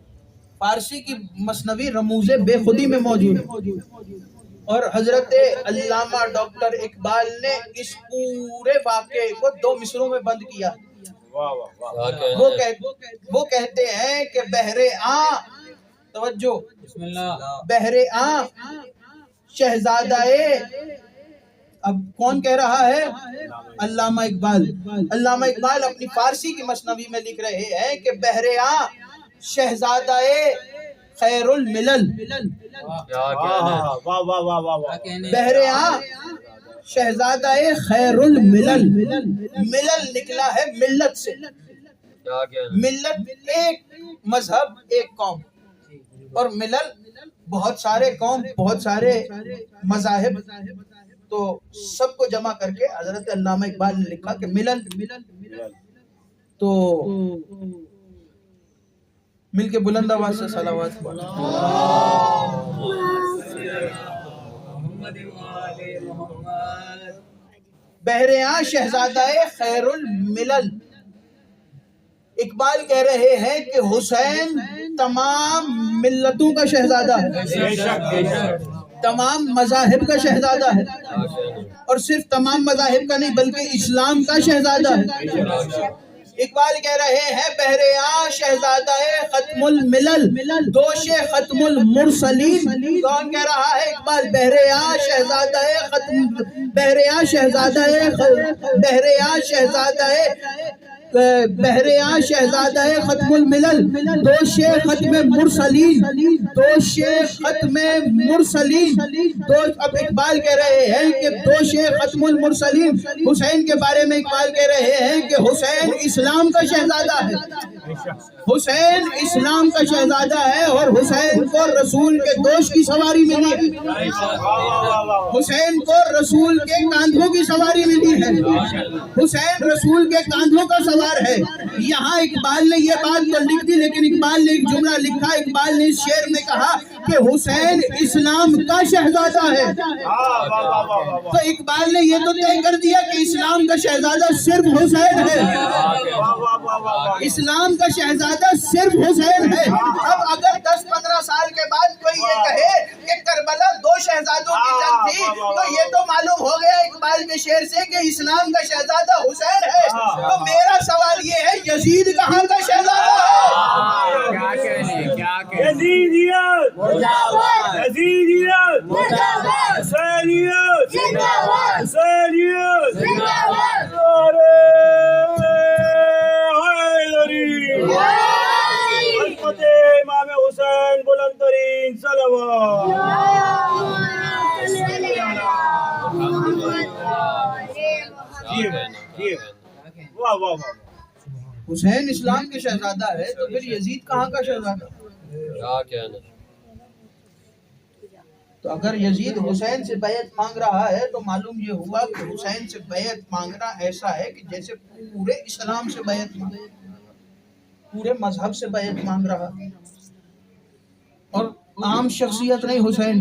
فارسی کی مثنوی رموز بے خودی میں موجود ہے، اور حضرت علامہ ڈاکٹر اقبال نے اس پورے واقعے کو 2 مصروں میں بند کیا۔ واہ واہ واہ۔ کیا کہنا؟ وہ کہتے ہیں کہ بہرے آ، توجہ، بہرے آ شہزادہ، اب کون کہہ رہا ہے؟ علامہ اقبال۔ علامہ اقبال اپنی فارسی کی مثنوی میں لکھ رہے ہیں کہ بہرے آ شہزادہ خیر الملل، کیا کہنا؟ واہ واہ واہ واہ واہ۔ بہرے آ شہزادہ خیر الملل، ملل نکلا ہے ملت سے، کیا کہنا؟ ملت ایک مذہب ایک قوم، اور ملل بہت سارے قوم، بہت سارے مذاہب، تو سب کو جمع کر کے حضرت علامہ اقبال نے لکھا کہ ملل۔ تو مل کے بلند آواز سے صلوات بہرے آ شہزادہ خیر الملل۔ اقبال کہہ رہے ہیں کہ حسین تمام ملتوں کا شہزادہ ہے، تمام مذاہب کا شہزادہ ہے، اور صرف تمام مذاہب کا نہیں بلکہ اسلام کا شہزادہ ہے۔ اقبال کہہ رہے ہیں بہرے آ شہزادہ ختم الملل، دوش ختم المرسلین۔ کون کہہ رہا ہے؟ اقبال۔ بہرے آ شہزادہ ختم، بہرے آ شہزادہ، بہرے آ شہزادہ، بہرے آ شہزادہ ختم الملل، دوش ختم مرسلین، دوش ختم مرسلین۔ اب اقبال کہہ رہے ہیں کہ دوش ختم المرسلین، حسین کے بارے میں اقبال کہہ رہے ہیں کہ حسین اسلام کا شہزادہ ہے، حسین اسلام کا شہزادہ ہے، اور حسین کو رسول کے دوش کی سواری ملی ہے، حسین کو رسول کے کاندھوں کی سواری ملی ہے، حسین رسول کے کاندھوں کا سوار ہے۔ یہاں اقبال نے یہ بات تو لکھ دی، لیکن اقبال نے ایک جملہ لکھا، اقبال نے اس شعر میں کہا کہ حسین اسلام کا شہزادہ ہے، واہ واہ واہ واہ واہ تو اقبال نے یہ تو طے کر دیا کہ اسلام کا شہزادہ صرف حسین ہے، واہ واہ واہ واہ اسلام کا شہزادہ صرف حسین ہے۔ اب اگر 10-15 سال کے بعد کوئی یہ کہے کہ کربلا 2 شہزادوں کی جنگ تھی، تو یہ تو معلوم ہو گیا اقبال کے شعر سے کہ اسلام کا شہزادہ حسین ہے۔ تو میرا سوال یہ ہے، یزید کہاں کا شہزادہ ہے؟ یزیدیت یزیدیت حسینیت حسینیت نعرہ حیدری، عظمت امام حسین بلند ترین صلوات۔ واہ واہ واہ حسین اسلام کے شہزادہ ہے، تو پھر یزید کہاں کا شہزادہ؟ کیا کہنا تو اگر یزید حسین سے بیعت مانگ رہا ہے تو معلوم یہ ہوا کہ حسین سے بیعت مانگنا ایسا ہے کہ جیسے پورے اسلام سے بیعت مانگ، پورے مذہب سے بیعت مانگ رہا ہے۔ اور عام شخصیت نہیں حسین،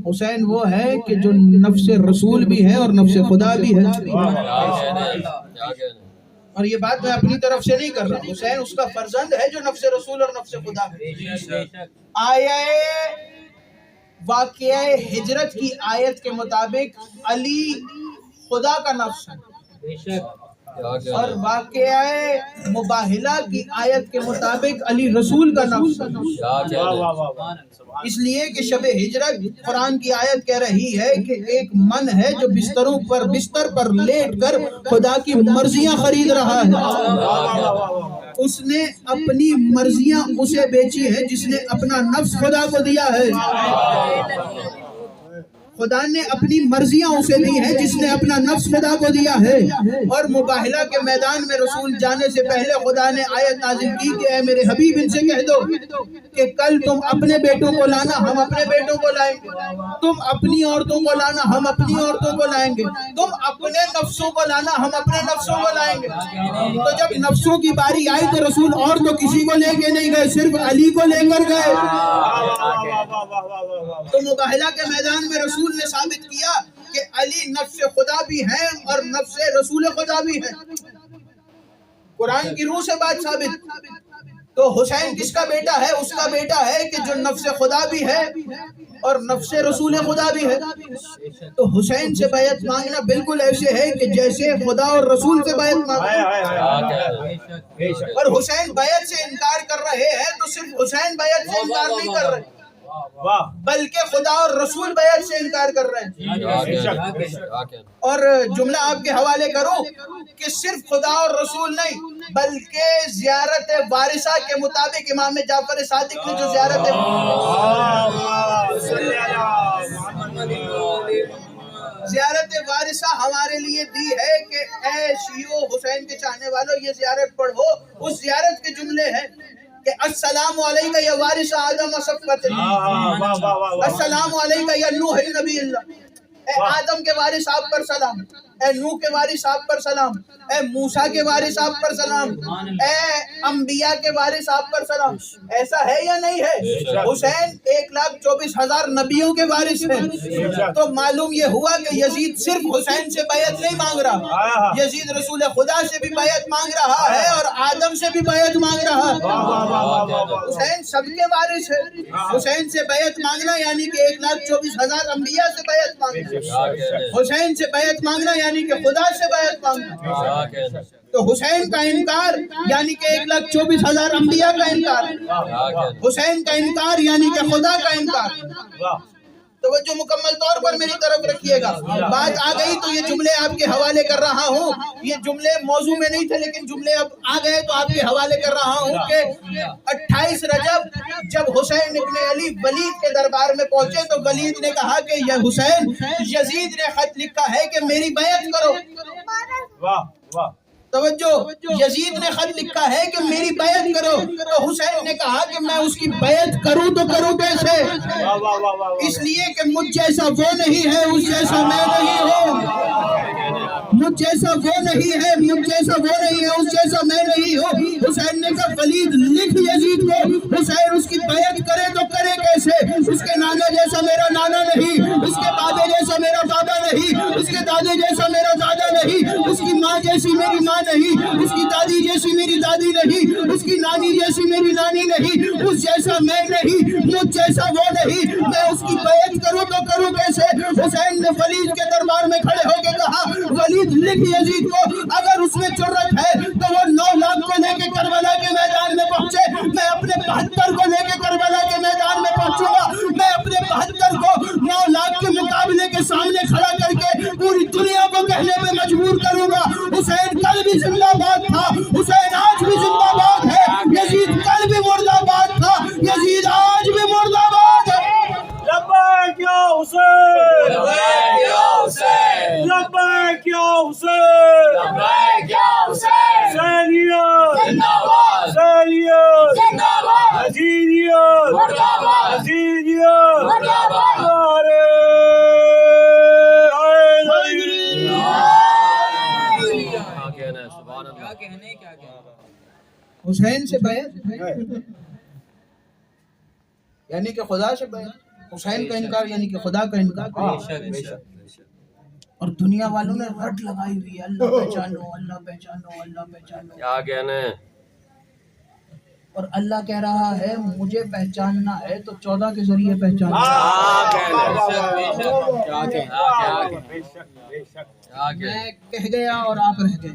حسین وہ ہے کہ جو نفس رسول بھی ہے اور نفس خدا بھی ہے۔ کیا کہنا اور یہ بات میں اپنی طرف سے نہیں کر رہا، حسین اس کا فرزند ہے جو نفس رسول اور نفس خدا ہے۔ واقعہ ہجرت کی آیت کے مطابق علی خدا کا نفس ہے، اور واقعہ مباہلہ کی آیت کے مطابق علی رسول کا نفس ہے۔ اس لیے کہ شب ہجرت قرآن کی آیت کہہ رہی ہے کہ ایک من ہے جو بستر پر لیٹ کر خدا کی مرضیاں خرید رہا ہے، اس نے اپنی مرضیاں اسے بیچی ہے جس نے اپنا نفس خدا کو دیا ہے۔ خدا نے اپنی مرضیاں اسے دی ہیں جس نے اپنا نفس خدا کو دیا ہے۔ اور مباہلہ کے میدان میں رسول جانے سے پہلے خدا نے آیت نازل کی کہ اے میرے حبیب ان سے کہہ دو کہ کل تم اپنے بیٹوں کو لانا، ہم اپنے بیٹوں کو لائیں گے، تم اپنی عورتوں کو لانا، ہم اپنی عورتوں کو لائیں گے، تم اپنے نفسوں کو لانا، ہم اپنے نفسوں کو لائیں گے۔ تو جب نفسوں کی باری آئی تو رسول اور تو کسی کو لے کے نہیں گئے، صرف علی کو لے کر گئے۔ تو مباہلہ کے میدان میں رسول نے ثابت کیا کہ علی نفس خدا بھی ہے اور نفس رسول خدا بھی ہے، قرآن کی روح سے بات ثابت۔ تو حسین کس کا بیٹا ہے؟ اس کا بیٹا ہے کہ جو نفس خدا بھی ہے اور نفس رسول خدا بھی ہے۔ تو حسین سے بیعت مانگنا بالکل ایسے ہے کہ جیسے خدا اور رسول سے بیعت مانگنا۔ اور حسین بیعت سے انکار کر رہے ہیں تو صرف حسین بیعت سے انکار نہیں کر رہے بلکہ خدا اور رسول بیعت سے انکار کر رہے ہیں۔ اور جملہ آپ کے حوالے کروں کہ صرف خدا اور رسول نہیں بلکہ زیارت وارثہ کے مطابق امام جعفر صادق نے جو زیارت وارثہ ہمارے لیے دی ہے کہ اے شیعو حسین کے چاہنے والوں یہ زیارت پڑھو، اس زیارت کے جملے ہیں کہ السلام علیکہ یا وارث آدم صفوت اللہ، السلام علیکہ یا نوح نبی اللہ، اے آدم کے وارث آپ پر سلام، اے نوح کے وارث آپ پر سلام، اے موسیٰ کے وارث آپ پر سلام، اے انبیاء کے وارث آپ پر سلام۔ ایسا ہے یا نہیں ہے؟ حسین 1,24,000 نبیوں کے وارث ہیں۔ تو معلوم یہ ہوا کہ یزید صرف حسین سے بیعت نہیں مانگ رہا، یزید رسول خدا سے بھی بیعت مانگ رہا ہے اور آدم سے بھی بیعت مانگ رہا ہے۔ حسین سب کے وارث ہے۔ حسین سے بیعت مانگنا یعنی کہ 1,24,000 انبیاء سے بیعت مانگنا، حسین سے بیعت مانگنا یعنی کہ خدا سے بیعت مانگنا۔ تو حسین کا انکار یعنی کہ 1,24,000 انبیاء کا انکار، حسین کا انکار یعنی کہ خدا کا انکار۔ توجہ مکمل طور پر میری طرف رکھیے گا، بات آ گئی تو یہ جملے آپ کے حوالے کر رہا ہوں۔ یہ جملے موضوع میں نہیں تھے لیکن جملے اب آ گئے تو آپ کے حوالے کر رہا ہوں کہ 28 رجب جب حسین ابن علی ولید کے دربار میں پہنچے تو ولید نے کہا کہ یہ حسین یزید نے خط لکھا ہے کہ میری بیعت کرو۔ واہ واہ توجہ، یزید نے خط لکھا ہے کہ میری بیعت کرو، تو حسین نے کہا کہ میں اس کی بیعت کروں تو کروں کیسے؟ اس لیے کہ مجھ جیسا وہ نہیں ہے، اس جیسا میں نہیں ہوں، مجھ جیسا وہ نہیں ہے، مجھ جیسا وہ نہیں ہے، اس جیسا میں نہیں ہوں۔ حسین نے کہا ولید لکھ یزید کو، حسین اس کی بیعت کرے تو کرے کیسے؟ اس کے کی دادی جیسی میری دادی نہیں، اس کی نانی جیسی میری نانی نہیں، اس جیسا میں نہیں، مجھ جیسا وہ نہیں، میں اس کی بیعت کروں تو کروں کیسے؟ حسین نے ولید کے دربار میں کھڑے ہو کے کہا ولید لکھ یزید کو، اگر اس میں جرأت ہے تو وہ 9 لاکھ کو لے کے کربلا کے میدان میں پہنچے، میں اپنے 72 کو لے کے کربلا کے میدان میں پہنچوں گا، میں اپنے 72 کو 9 لاکھ کے مقابلے کے سامنے کھڑا کر کے پوری دنیا کو کہنے پہ مجبور کروں گا حسین کل بھی زندہ باد تھا، حسین آج بھی زندہ باد ہے، یزید کل بھی مردہ باد تھا، یزید آج بھی مردہ باد ہے۔ لبیک یا حسین، لبیک یا حسین، لبیک یا حسین، لبیک یا حسین، حسینیت زندہ باد، حسینیت زندہ باد، حسینیت مردہ باد، حسینیت مردہ باد، نعرہ حیدری۔ کیا کہنا ہے؟ سبحان اللہ۔ حسین سے بیعت یعنی کہ خدا سے بیعت، حسین کا انکار یعنی کہ خدا کا انکار، اور دنیا والوں نے رٹ لگائی ہوئی ہے اللہ پہچانو، اللہ پہچانو، اللہ پہچانو، کیا کہنا ہے؟ اور اللہ کہہ رہا ہے مجھے پہچاننا ہے تو 14 کے ذریعے پہچاننا میں کہہ گیا اور آپ رہ گئے۔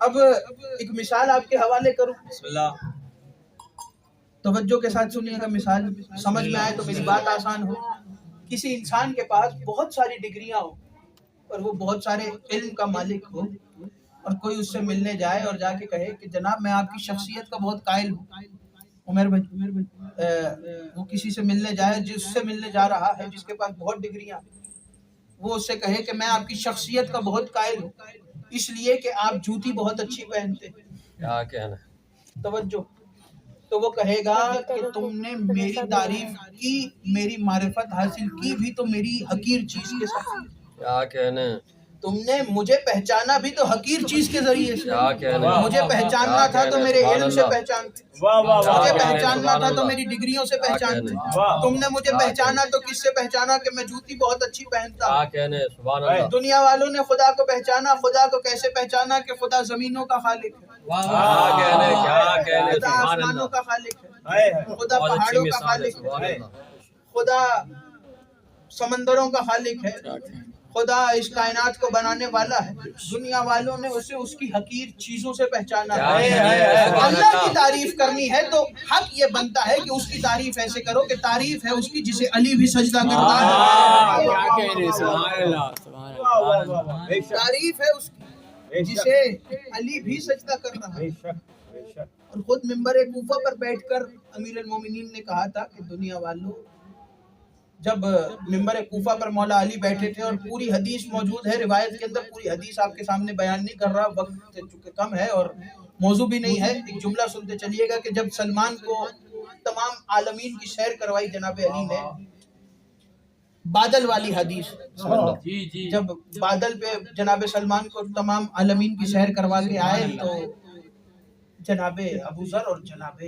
اب ایک مثال آپ کے حوالے کروں، توجہ کے ساتھ سنیے گا، مثال سمجھ میں آئے تو میری بات آسان ہو۔ کسی انسان کے پاس بہت ساری ڈگریاں ہو اور وہ بہت سارے علم کا مالک ہو، اور کوئی اس سے ملنے جائے اور جا کے کہے کہ جناب میں آپ کی شخصیت کا بہت قائل ہوں، عمر بھائی وہ کسی سے ملنے جائے جس سے ملنے جا رہا ہے جس کے پاس بہت ڈگریاں، وہ اس سے کہے کہ میں آپ کی شخصیت کا بہت قائل ہوں اس لیے کہ آپ جوتی بہت اچھی پہنتے، کیا کہنا ہے؟ توجہ، تو وہ کہے گا کہ تم نے میری تعریف کی، میری معرفت حاصل کی بھی تو میری حقیر چیز کے ساتھ، کیا کہنا ہے؟ تم نے مجھے پہچانا بھی تو حقیر چیز کے ذریعے سے، کیا کہنا ہے؟ مجھے پہچاننا تھا تو میرے علم سے پہچانتے، واہ واہ مجھے واہ، پہچاننا تھا تو میری ڈگریوں سے پہچانتے، تم نے مجھے پہچانا تو کس سے پہچانا کہ میں جوتی بہت اچھی پہنتا کیا ہوں۔ کہنا ہے؟ سبحان اللہ۔ دنیا والوں نے خدا کو پہچانا، خدا کو کیسے پہچانا کہ خدا زمینوں کا خالق ہے، کیا کہنا ہے؟ کیا کہنا ہے؟ خدا سبحان آسمانوں اللہ۔ کا خالق ہے، خدا بہت اچھی پہاڑوں کا مثال ہے، خالق سبحان ہے، اللہ۔ خدا سمندروں کا خالق ہے، خدا اس کائنات کو بنانے والا ہے۔ دنیا والوں نے اسے اس کی حقیر چیزوں سے پہچانا ہے۔ اللہ کی تعریف کرنی ہے تو حق یہ بنتا ہے کہ اس کی تعریف ایسے کرو کہ تعریف ہے اس کی جسے علی بھی سجدہ کرتا ہے، تعریف ہے اس کی جسے علی بھی سجدہ کر رہا ہے۔ اور خود منبر کوفہ پر بیٹھ کر امیر المومنین نے کہا تھا کہ دنیا والوں، جب منبر کوفہ پر مولا علی بیٹھے تھے اور پوری حدیث موجود ہے، روایت کے اندر پوری حدیث آپ کے سامنے بیان نہیں کر رہا، وقت چونکہ کم ہے اور موضوع بھی نہیں ہے، ایک جملہ سنتے چلیے گا کہ جب سلمان کو تمام عالمین کی سیر کروائی جناب علی نے، بادل والی حدیث، جب بادل پہ جناب سلمان کو تمام عالمین کی سیر کروا کے آئے تو جناب ابو ذر اور جناب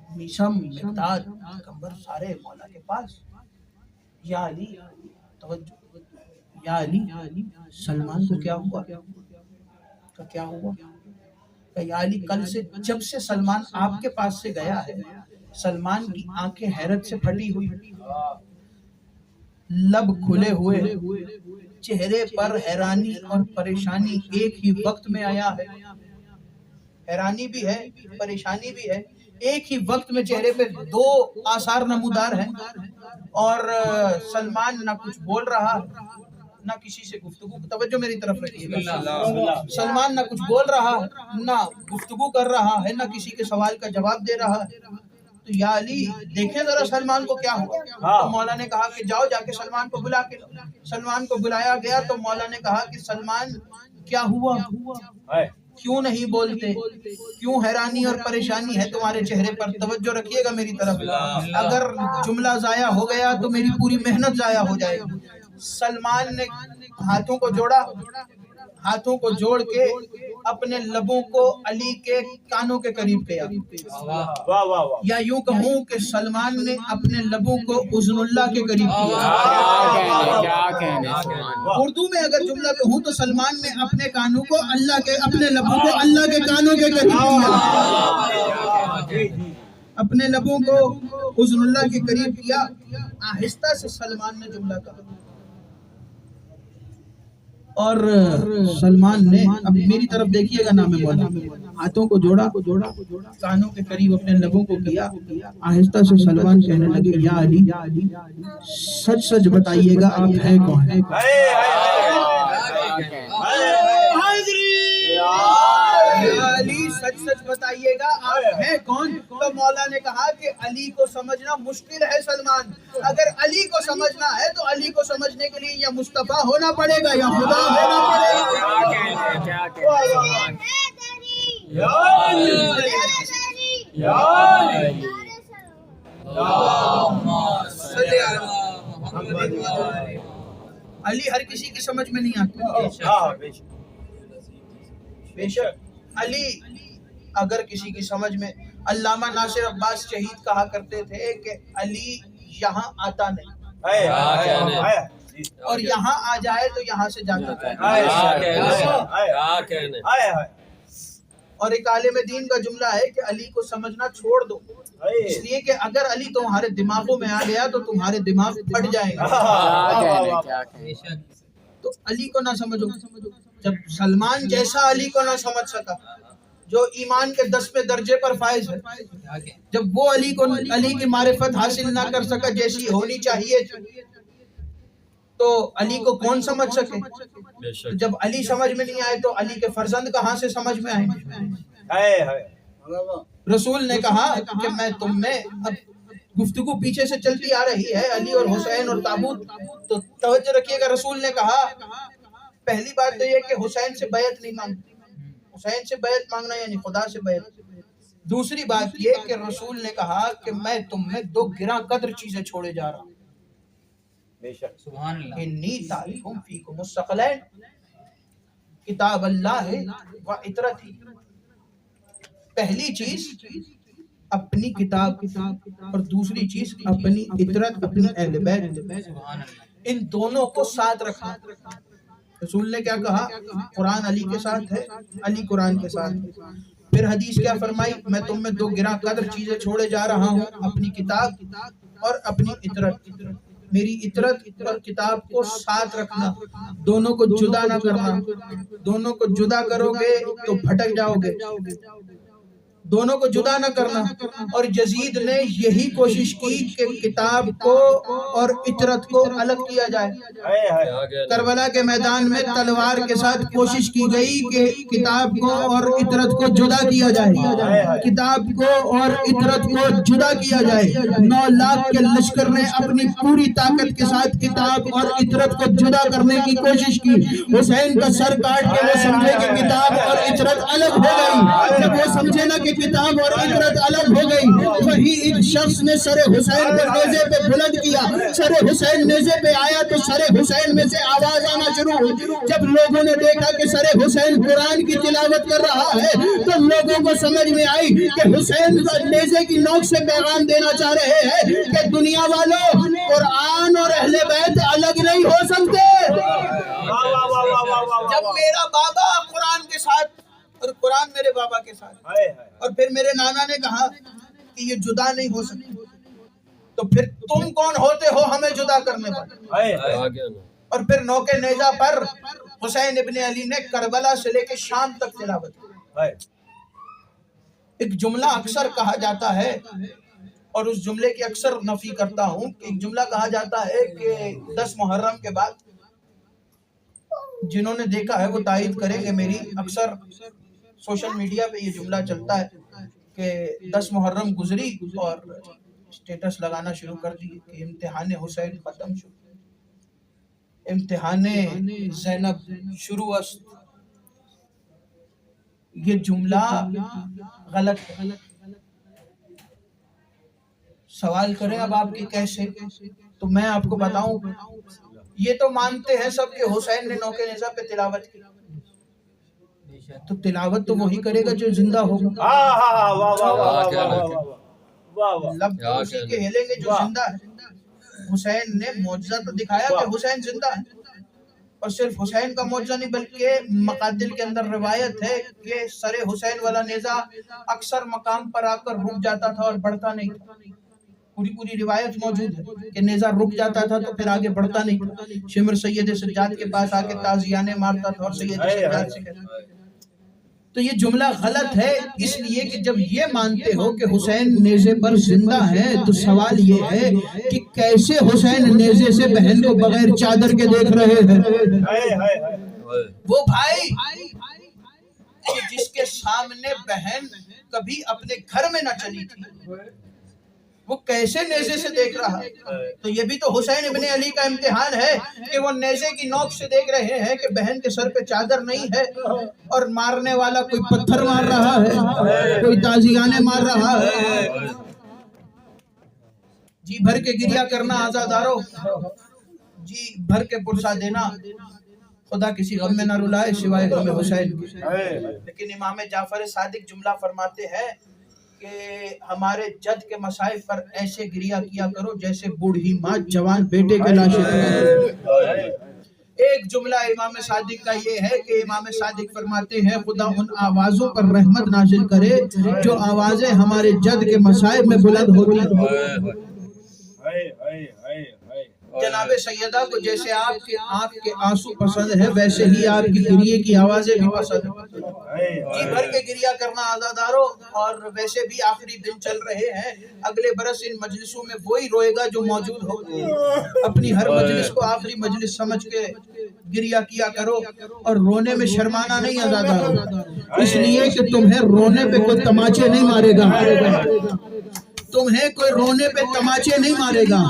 میثم، مقداد، پیغمبر سارے مولا کے پاس، یا علی، توجہ، یا علی سلمان کو کیا ہوا؟ کیا ہوا؟ کہ یا علی کل سے جب سے سلمان آپ کے پاس سے گیا ہے، سلمان کی آنکھیں حیرت سے پھٹی ہوئی، لب کھلے ہوئے، چہرے پر حیرانی اور پریشانی ایک ہی وقت میں آیا ہے، حیرانی بھی ہے، پریشانی بھی ہے، ایک ہی وقت میں چہرے پہ دو آثار نمودار ہیں، اور سلمان نہ کچھ بول رہا نہ کسی سے گفتگو، توجہ میری طرف رکھیے گا، سلمان نہ کچھ بول رہا نہ گفتگو کر رہا ہے، نہ کسی کے سوال کا جواب دے رہا ہے۔ تو یا علی دیکھیں ذرا سلمان کو کیا ہوا؟ تو مولا نے کہا کہ جاؤ جا کے سلمان کو بلا کے، سلمان کو بلایا گیا تو مولا نے کہا کہ سلمان کیا ہوا؟ کیوں نہیں بولتے؟ کیوں حیرانی اور پریشانی ہے تمہارے چہرے پر؟ توجہ رکھیے گا میری طرف، اگر جملہ ضائع ہو گیا تو میری پوری محنت ضائع ہو جائے گی۔ سلمان نے ہاتھوں کو جوڑا، ہاتھوں کو جوڑ کے اپنے لبوں کو علی کے کانوں کے قریب کیا، واہ واہ واہ یا یوں کہوں کہ سلمان نے اپنے لبوں کو اذن اللہ کے قریب کیا۔ اردو میں اگر جملہ کہوں تو سلمان نے اپنے کانوں کو اللہ کے، اپنے لبوں کو اللہ کے کانوں کے قریب کیا، اپنے لبوں کو اذن اللہ کے قریب کیا۔ آہستہ سے سلمان نے جملہ کہا، اور سلمان نے، اب میری طرف دیکھیے گا نام مولا، ہاتھوں کو جوڑا، کانوں کے قریب اپنے لبوں کو کیا، آہستہ سے سلمان کہنے لگے یا علی سچ سچ بتائیے گا آپ ہیں کون؟ یا علی سچ سچ بتائیے گا آپ ہیں کون؟ تو مولا نے کہا کہ علی کو سمجھنا مشکل ہے سلمان، اگر علی کو سمجھنا ہے تو علی کو سمجھنے کے لیے یا مصطفیٰ ہونا پڑے گا یا خدا ہونا پڑے گا۔ علی ہر کسی کی سمجھ میں نہیں آتا، بے شک علی اگر کسی کی سمجھ میں، علامہ ناصر عباس شہید کہا کرتے تھے کہ علی یہاں آتا نہیں، اور یہاں آ جائے تو یہاں سے جاتا ہے۔ اور ایک عالم دین کا جملہ ہے کہ علی کو سمجھنا چھوڑ دو، اس لیے کہ اگر علی تمہارے دماغوں میں آ گیا تو تمہارے دماغ پھٹ جائیں گے۔ تو علی کو نہ سمجھو، جب سلمان جیسا علی کو نہ سمجھ سکا جو ایمان کے 10ویں درجے پر فائز ہے، جب وہ علی کی معرفت حاصل نہ کر سکا جیسی ہونی چاہیے تو علی کو کون سمجھ سکے؟ جب علی سمجھ میں نہیں آئے تو علی کے فرزند کہاں سے سمجھ میں آئیں؟ رسول نے کہا کہ میں تم میں، اب گفتگو پیچھے سے چلتی آ رہی ہے علی اور حسین اور تابوت، تو توجہ رکھیے گا، رسول نے کہا پہلی بات تو یہ کہ حسین سے بیعت نہیں مانگنا، حسین سے بیعت مانگنا یعنی خدا سے بیعت۔ دوسری بات یہ کہ رسول نے کہا کہ میں تم میں 2 گراں قدر چیزیں چھوڑے جا رہا ہوں، انی تارکم فیکم الثقلین، کتاب اللہ و عطرتی۔ پہلی چیز اپنی کتاب اور دوسری چیز اپنی عطرت، اپنی اہل بیت، ان دونوں کو ساتھ رکھا۔ رسول نے کیا کہا؟ قرآن علی کے ساتھ ہے، علی قرآن کے ساتھ ہے۔ پھر حدیث کیا فرمائی؟ میں تم میں 2 گراں قدر چیزیں چھوڑے جا رہا ہوں، اپنی کتاب اور اپنی عطرت۔ میری عطرت اور کتاب کو ساتھ رکھنا، دونوں کو جدا نہ کرنا، دونوں کو جدا کرو گے تو بھٹک جاؤ گے، دونوں کو جدا نہ کرنا۔ اور یزید نے یہی کوشش کی کہ کتاب کو اور عطرت کو الگ کیا جائے۔ کربلا کے میدان میں تلوار کے ساتھ کوشش کی گئی کہ کتاب کو اور عطرت کو جدا کیا جائے، کتاب کو اور عطرت کو جدا کیا جائے۔ 9 لاکھ کے لشکر نے اپنی پوری طاقت کے ساتھ کتاب اور عطرت کو جدا کرنے کی کوشش کی۔ حسین کا سر کاٹ کے وہ سمجھے کہ کتاب اور عطرت الگ ہو گئی۔ جب وہ سمجھے نا کہ کتاب اور عطرت الگ ہو گئی، وہی ایک شخص نے سر حسین کو نیزے پہ بلند کیا۔ سر حسین نیزے پہ آیا تو سر حسین میں سے آواز آنا شروع ہوئی۔ جب لوگوں نے دیکھا کہ سر حسین قرآن کی تلاوت کر رہا ہے تو لوگوں کو سمجھ میں آئی کہ حسین نیزے کی نوک سے پیغام دینا چاہ رہے ہیں کہ دنیا والوں، قرآن اور اہل بیت الگ نہیں ہو سکتے۔ جب میرا بابا قرآن کے ساتھ اور قرآن میرے بابا کے ساتھ، اور پھر میرے نانا نے کہا کہ یہ جدا نہیں ہو سکتے، تو پھر تم کون ہوتے ہو ہمیں جدا کرنے والے؟ اور پھر نوکے نیزہ پر حسین ابن علی نے کربلا سے لے کے شام تک تلاوت کی۔ ایک جملہ اکثر کہا جاتا ہے اور اس جملے کی اکثر نفی کرتا ہوں، کہ ایک جملہ کہا جاتا ہے کہ 10 محرم کے بعد، جنہوں نے دیکھا ہے وہ تائید کریں گے میری، اکثر سوشل میڈیا پہ یہ جملہ چلتا ہے کہ 10 محرم گزری اور اسٹیٹس لگانا شروع کر دی کہ امتحان حسین ختم شروع، امتحان زینب شروع است۔ یہ جملہ غلط ہے۔ سوال کریں اب آپ کی کیسے، تو میں آپ کو بتاؤں، یہ تو مانتے ہیں سب کہ حسین نے نوکے نیزہ پہ تلاوت کی، تو تلاوت تو وہی کرے گا جو زندہ ہوگا. واہ واہ واہ واہ واہ واہ. لب تو اسی کے ہلیں گے جو زندہ ہے. حسین نے معجزہ تو دکھایا کہ حسین زندہ ہے، اور صرف حسین کا معجزہ نہیں بلکہ مقاتل کے اندر روایت ہے کہ سر حسین والا نیزہ اکثر مقام پر آ کر رک جاتا تھا اور بڑھتا نہیں تھا. پوری روایت موجود ہے کہ نیزہ رک جاتا تھا تو پھر آگے بڑھتا نہیں تھا. شمر سید سجاد کے پاس آ کے تازیانے مارتا تھا اور سید سجاد سے کہتا تھا. تو یہ جملہ غلط ہے اس لیے کہ جب یہ مانتے ہو کہ حسین نیزے پر زندہ ہے تو سوال یہ ہے کہ کیسے حسین نیزے سے بہن کو بغیر چادر کے دیکھ رہے ہیں. وہ بھائی جس کے سامنے بہن کبھی اپنے گھر میں نہ چلی تھی وہ کیسے نیزے سے دیکھ رہا ہے؟ تو یہ بھی تو حسین ابن علی کا امتحان ہے کہ وہ نیزے کی نوک سے دیکھ رہے ہیں کہ بہن کے سر پہ چادر نہیں ہے، اور مارنے والا کوئی پتھر مار رہا ہے، کوئی تازیانے مار رہا ہے. جی بھر کے گریہ کرنا آزادارو، جی بھر کے پرسہ دینا. خدا کسی غم میں نہ رلائے سوائے غم حسین کی. لیکن امام جعفر صادق جملہ فرماتے ہیں کہ ہمارے جد کے مصائب پر ایسے گریہ کیا کرو جیسے بوڑھی ماں جوان بیٹے کے لاشے پر. ایک جملہ امام صادق کا یہ ہے کہ امام صادق فرماتے ہیں خدا ان آوازوں پر رحمت نازل کرے جو آوازیں ہمارے جد کے مصائب میں بلند ہوتی ہیں. جناب سیدہ کو جیسے آپ کے آنکھ کے آنسو پسند ہے ویسے ہی آپ کی گریے کی آوازیں بھی پسند ہیں. جی بھر کے گریہ کرنا آزادارو. اور ویسے بھی آخری دن چل رہے ہیں، اگلے برس ان مجلسوں میں وہی روئے گا جو موجود ہو. اپنی ہر مجلس کو آخری مجلس سمجھ کے گریہ کیا کرو، اور رونے میں شرمانا نہیں آزادارو، اس لیے کہ تمہیں رونے پہ کوئی تماچے نہیں مارے گا. تمہیں کوئی رونے پہ تماچے نہیں مارے گا.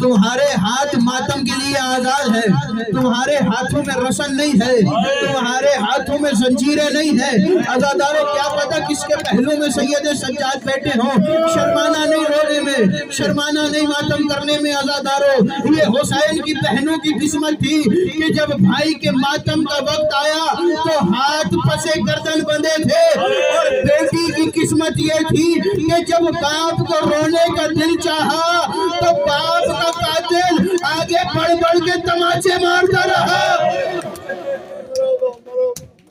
تمہارے ہاتھ ماتم کے لیے آزاد ہے، تمہارے ہاتھوں میں رسن نہیں ہے، تمہارے ہاتھوں میں زنجیریں نہیں ہے. آزادارو کیا پتہ کس کے پہلو میں سید سجاد بیٹھے ہوں. شرمانا نہیں رونے میں، شرمانا نہیں ماتم کرنے میں. آزادارو یہ حسین کی بہنوں کی قسمت تھی کہ جب بھائی کے ماتم کا وقت آیا تو ہاتھ پسے گردن بندے تھے، اور بیٹی کی قسمت یہ تھی کہ جب باپ کو رونے کا دل چاہا تو باپ کا قاتل آگے بڑھ کے تماچے مارتا رہا.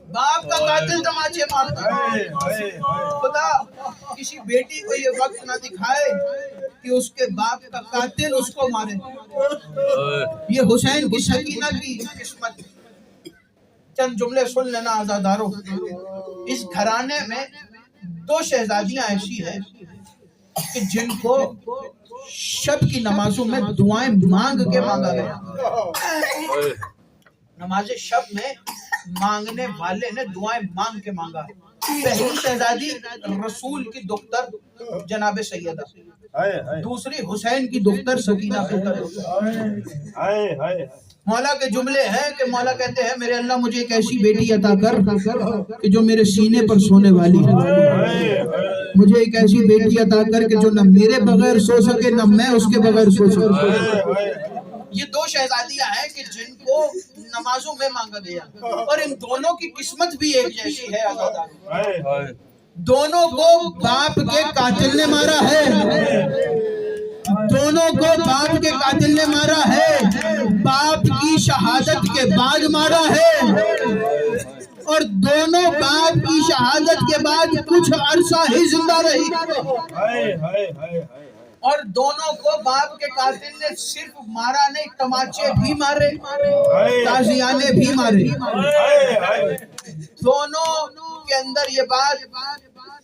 باپ کا قاتل تماچے مارتا رہا. خدا کسی بیٹی کو یہ وقت نہ دکھائے کہ اس کے باپ کا قاتل اس کو مارے. یہ حسین کی سکینہ کی قسمت. چند جملے سن لینا آزادارو. اس گھرانے میں 2 شہزادیاں ایسی ہیں کہ جن کو شب کی نمازوں میں دعائیں مانگ کے مانگا گیا. نماز شب میں مانگنے والے نے دعائیں مانگ کے مانگا. پہلی شہزادی رسول کی دختر جناب سیدہ، دوسری حسین کی دختر سکینہ. مولا کے جملے ہیں کہ مولا کہتے ہیں میرے اللہ مجھے ایک ایسی بیٹی عطا کر کہ جو میرے سینے پر سونے والی ہے. مجھے ایک ایسی بیٹی عطا کر کہ جو نہ میرے بغیر سو سکے نہ میں اس کے بغیر سو سکے. یہ 2 شہزادیاں ہیں کہ جن کو نمازوں میں مانگا گیا، اور ان دونوں کی قسمت بھی ایک جیسی ہے. آزادار دونوں کو باپ کے قاتل نے مارا ہے، دونوں کو باپ کے قاتل نے مارا ہے، باپ کی شہادت کے بعد مارا ہے، اور دونوں باپ کی شہادت کے بعد کچھ عرصہ ہی زندہ رہی. اور دونوں کو باپ کے قاتل نے صرف مارا نہیں، تماچے بھی مارے، تازیانے بھی مارے. دونوں کے اندر یہ بات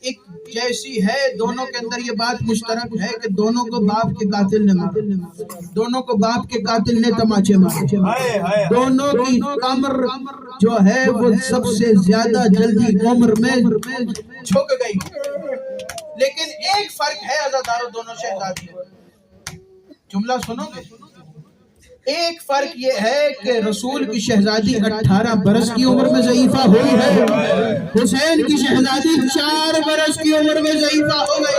ایک جیسی ہے، دونوں کے اندر یہ بات مشترک ہے کہ دونوں کو باپ کے قاتل نے مارا، دونوں کو باپ کے قاتل نے تماچے مارے. دونوں کی کمر جو ہے وہ سب سے زیادہ جلدی عمر میں جھک گئی. لیکن ایک فرق ہے عزادارو دونوں شہزادیوں. جملہ سنو گے. ایک فرق یہ ہے کہ رسول کی شہزادی 18 برس کی عمر میں ضعیفہ ہوئی ہے، حسین کی شہزادی 4 برس کی عمر میں ضعیفہ ہو گئی.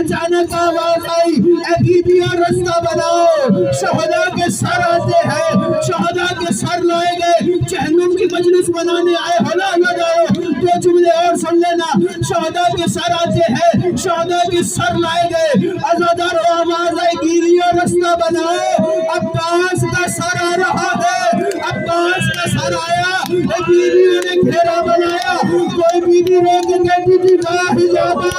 اچانک آواز آئی اے بیویوں راستہ بناؤ, شہداء کے سر آتے ہیں. شہداء کے سر لائے گئے, جہنم کی مجلس بنانے آئے. ہونا نہ جاؤ, دو جملے اور سن لینا. شہداء کے سر آتے ہیں, شہداء کے سر لائے گئے. عزادار آواز آئی بیویوں راستہ بناؤ, عباس کا سر آ رہا ہے. عباس کا سر آیا, بیویوں نے گھیرا بنایا. کوئی بیوی رو کے کہتی تھی واہ حجابہ,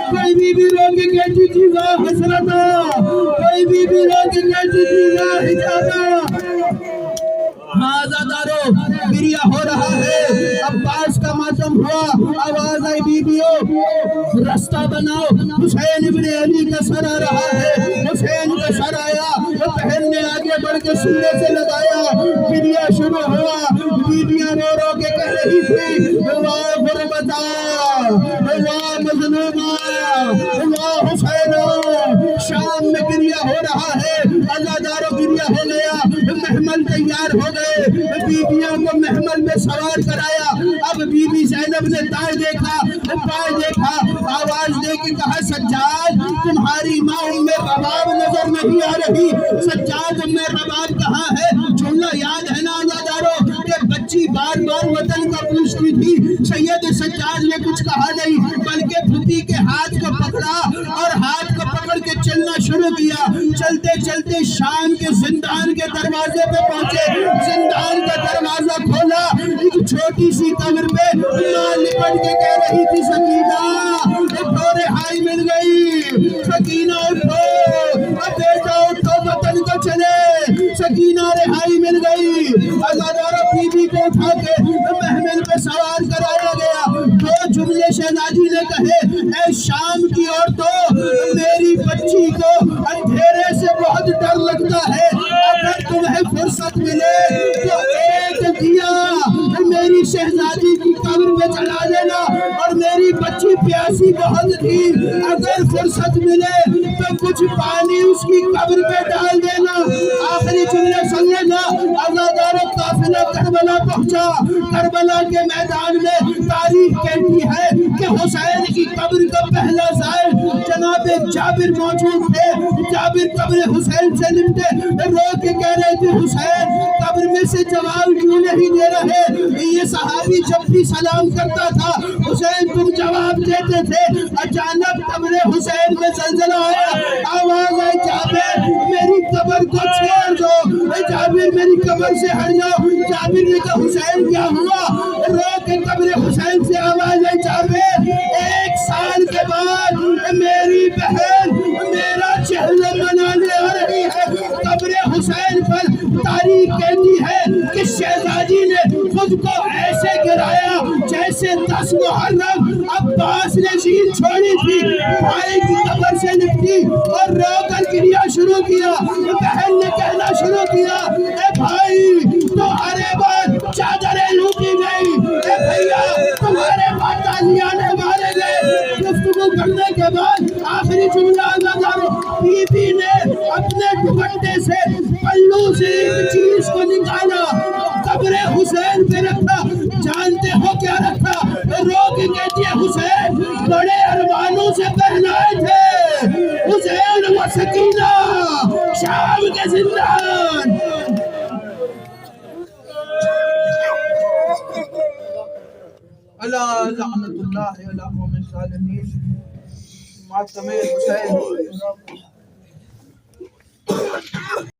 کوئی بیوی رو کے کہتی تھی واہ حسرتہ, کوئی بیوی رو کے کہتی تھی واہ حجابہ. عزادارو گریہ ہو رہا ہے, عباس کا ماتم ہوا. آواز آئی بیویوں راستہ بناؤ, حسین ابن علی کا سر آ رہا ہے. حسین کا سر آیا, وہ بہن نے آگے بڑھ کے سینے سے لگایا. گریہ شروع ہوا. بیویاں رو رو کے کہہ رہی تھی واہ غربتا, واہ مظلومہ, واہ حسینہ. شام میں گریہ ہو رہا ہے. عزادارو گریہ ہو گیا. محمل تیار ہو گئے, بیویوں کو محمل میں سوار کرایا. اب بی بی زینب نے دائیں دیکھا, بائیں دیکھا, آواز دے کے کہا سجاد تمہاری ماں ام رباب نظر نہیں آ رہی. سجاد ام رباب کہاں ہے؟ جملہ یاد ہے نا عزادارو کہ بچی بار بار وطن کا پوچھتی تھی. سید سجاد نے کچھ کہا نہیں بلکہ پھوپھی کے ہاتھ کو پکڑا اور ہاتھ کو پکڑ کے چلنا شروع کیا. چلتے چلتے شام کے زندان کے دروازے پہ پہنچے. زندان کا دروازہ کھولا, ایک چھوٹی سی قبر پہ ماں لپٹ کے کہہ رہی تھی سکینہ اٹھو, رہائی مل گئی. سکینہ اٹھو, اب بیٹا اٹھو, وطن کو چلے. سکینہ رہائی مل گئی. عزادارو بیوی کو اٹھا کے محمل پہ سوار کرایا گیا. دو جملے شہزادی نے کہے اے شام کی عورتوں, میری بچی کو اندھیرے سے بہت ڈر لگتا ہے. اگر تمہیں فرصت ملے تو ایک دیا میری شہزادی کی قبر میں چلا دینا, اور میری بچی پیاسی بہت تھی, اگر فرصت ملے تو کچھ پانی اس کی قبر پہ ڈال دینا. آخری جملے سن لینا. عزادارو قافلہ کربلا پہنچا. کربلا کے میدان میں تاریخ کہتی ہے کہ حسین کی قبر کا پہلا زائر جناب جابر موجود تھے. جابر قبر حسین سے لپٹے, رو کے کہہ رہے تھے حسین قبر میں سے جواب کیوں نہیں دے رہے؟ یہ صحابی جب بھی سلام کرتا تھا حسین تم جواب دیتے تھے. اچانک قبر حسین میں زلزلہ آیا. آواز آئی جابر میری قبر کو چھوڑ دو, جابر میری قبر سے ہٹ جاؤ. جابر نے کہا حسین کیا ہوا؟ رو کے قبر حسین سے آواز آئی جابر 1 سال کے بعد میری بہن میرا چہلم منانے آ رہی ہے. قبر حسین پر تاریخ کہتی ہے کہ شہزادی نے خود کو ایسے گرایا جیسے 10 محرم عباس نے زین چھوڑی تھی. بھائی کی قبر سے لپٹی اور رو کر گریہ شروع کیا. بہن نے کہنا شروع کیا اے بھائی تمہارے بعد چادریں لوٹی گئی, اے بھیا تمہارے بعد تازیانے مارے گئے. گفتگو کرنے کے بعد آخری جملہ عزادارو بی بی نے اپنے دوپٹے سے پلو سے ایک چیز کو نکالا, قبر حسین پہ رکھا. جانتے ہو کیا رکھا؟ رو کے کہتی ہے حسین بڑے ارمانوں سے پہنائے تھے حسین و سکینہ شام کے زندان. اللہ لعنت اللہ علی قوم الظالمین. ماتم حسین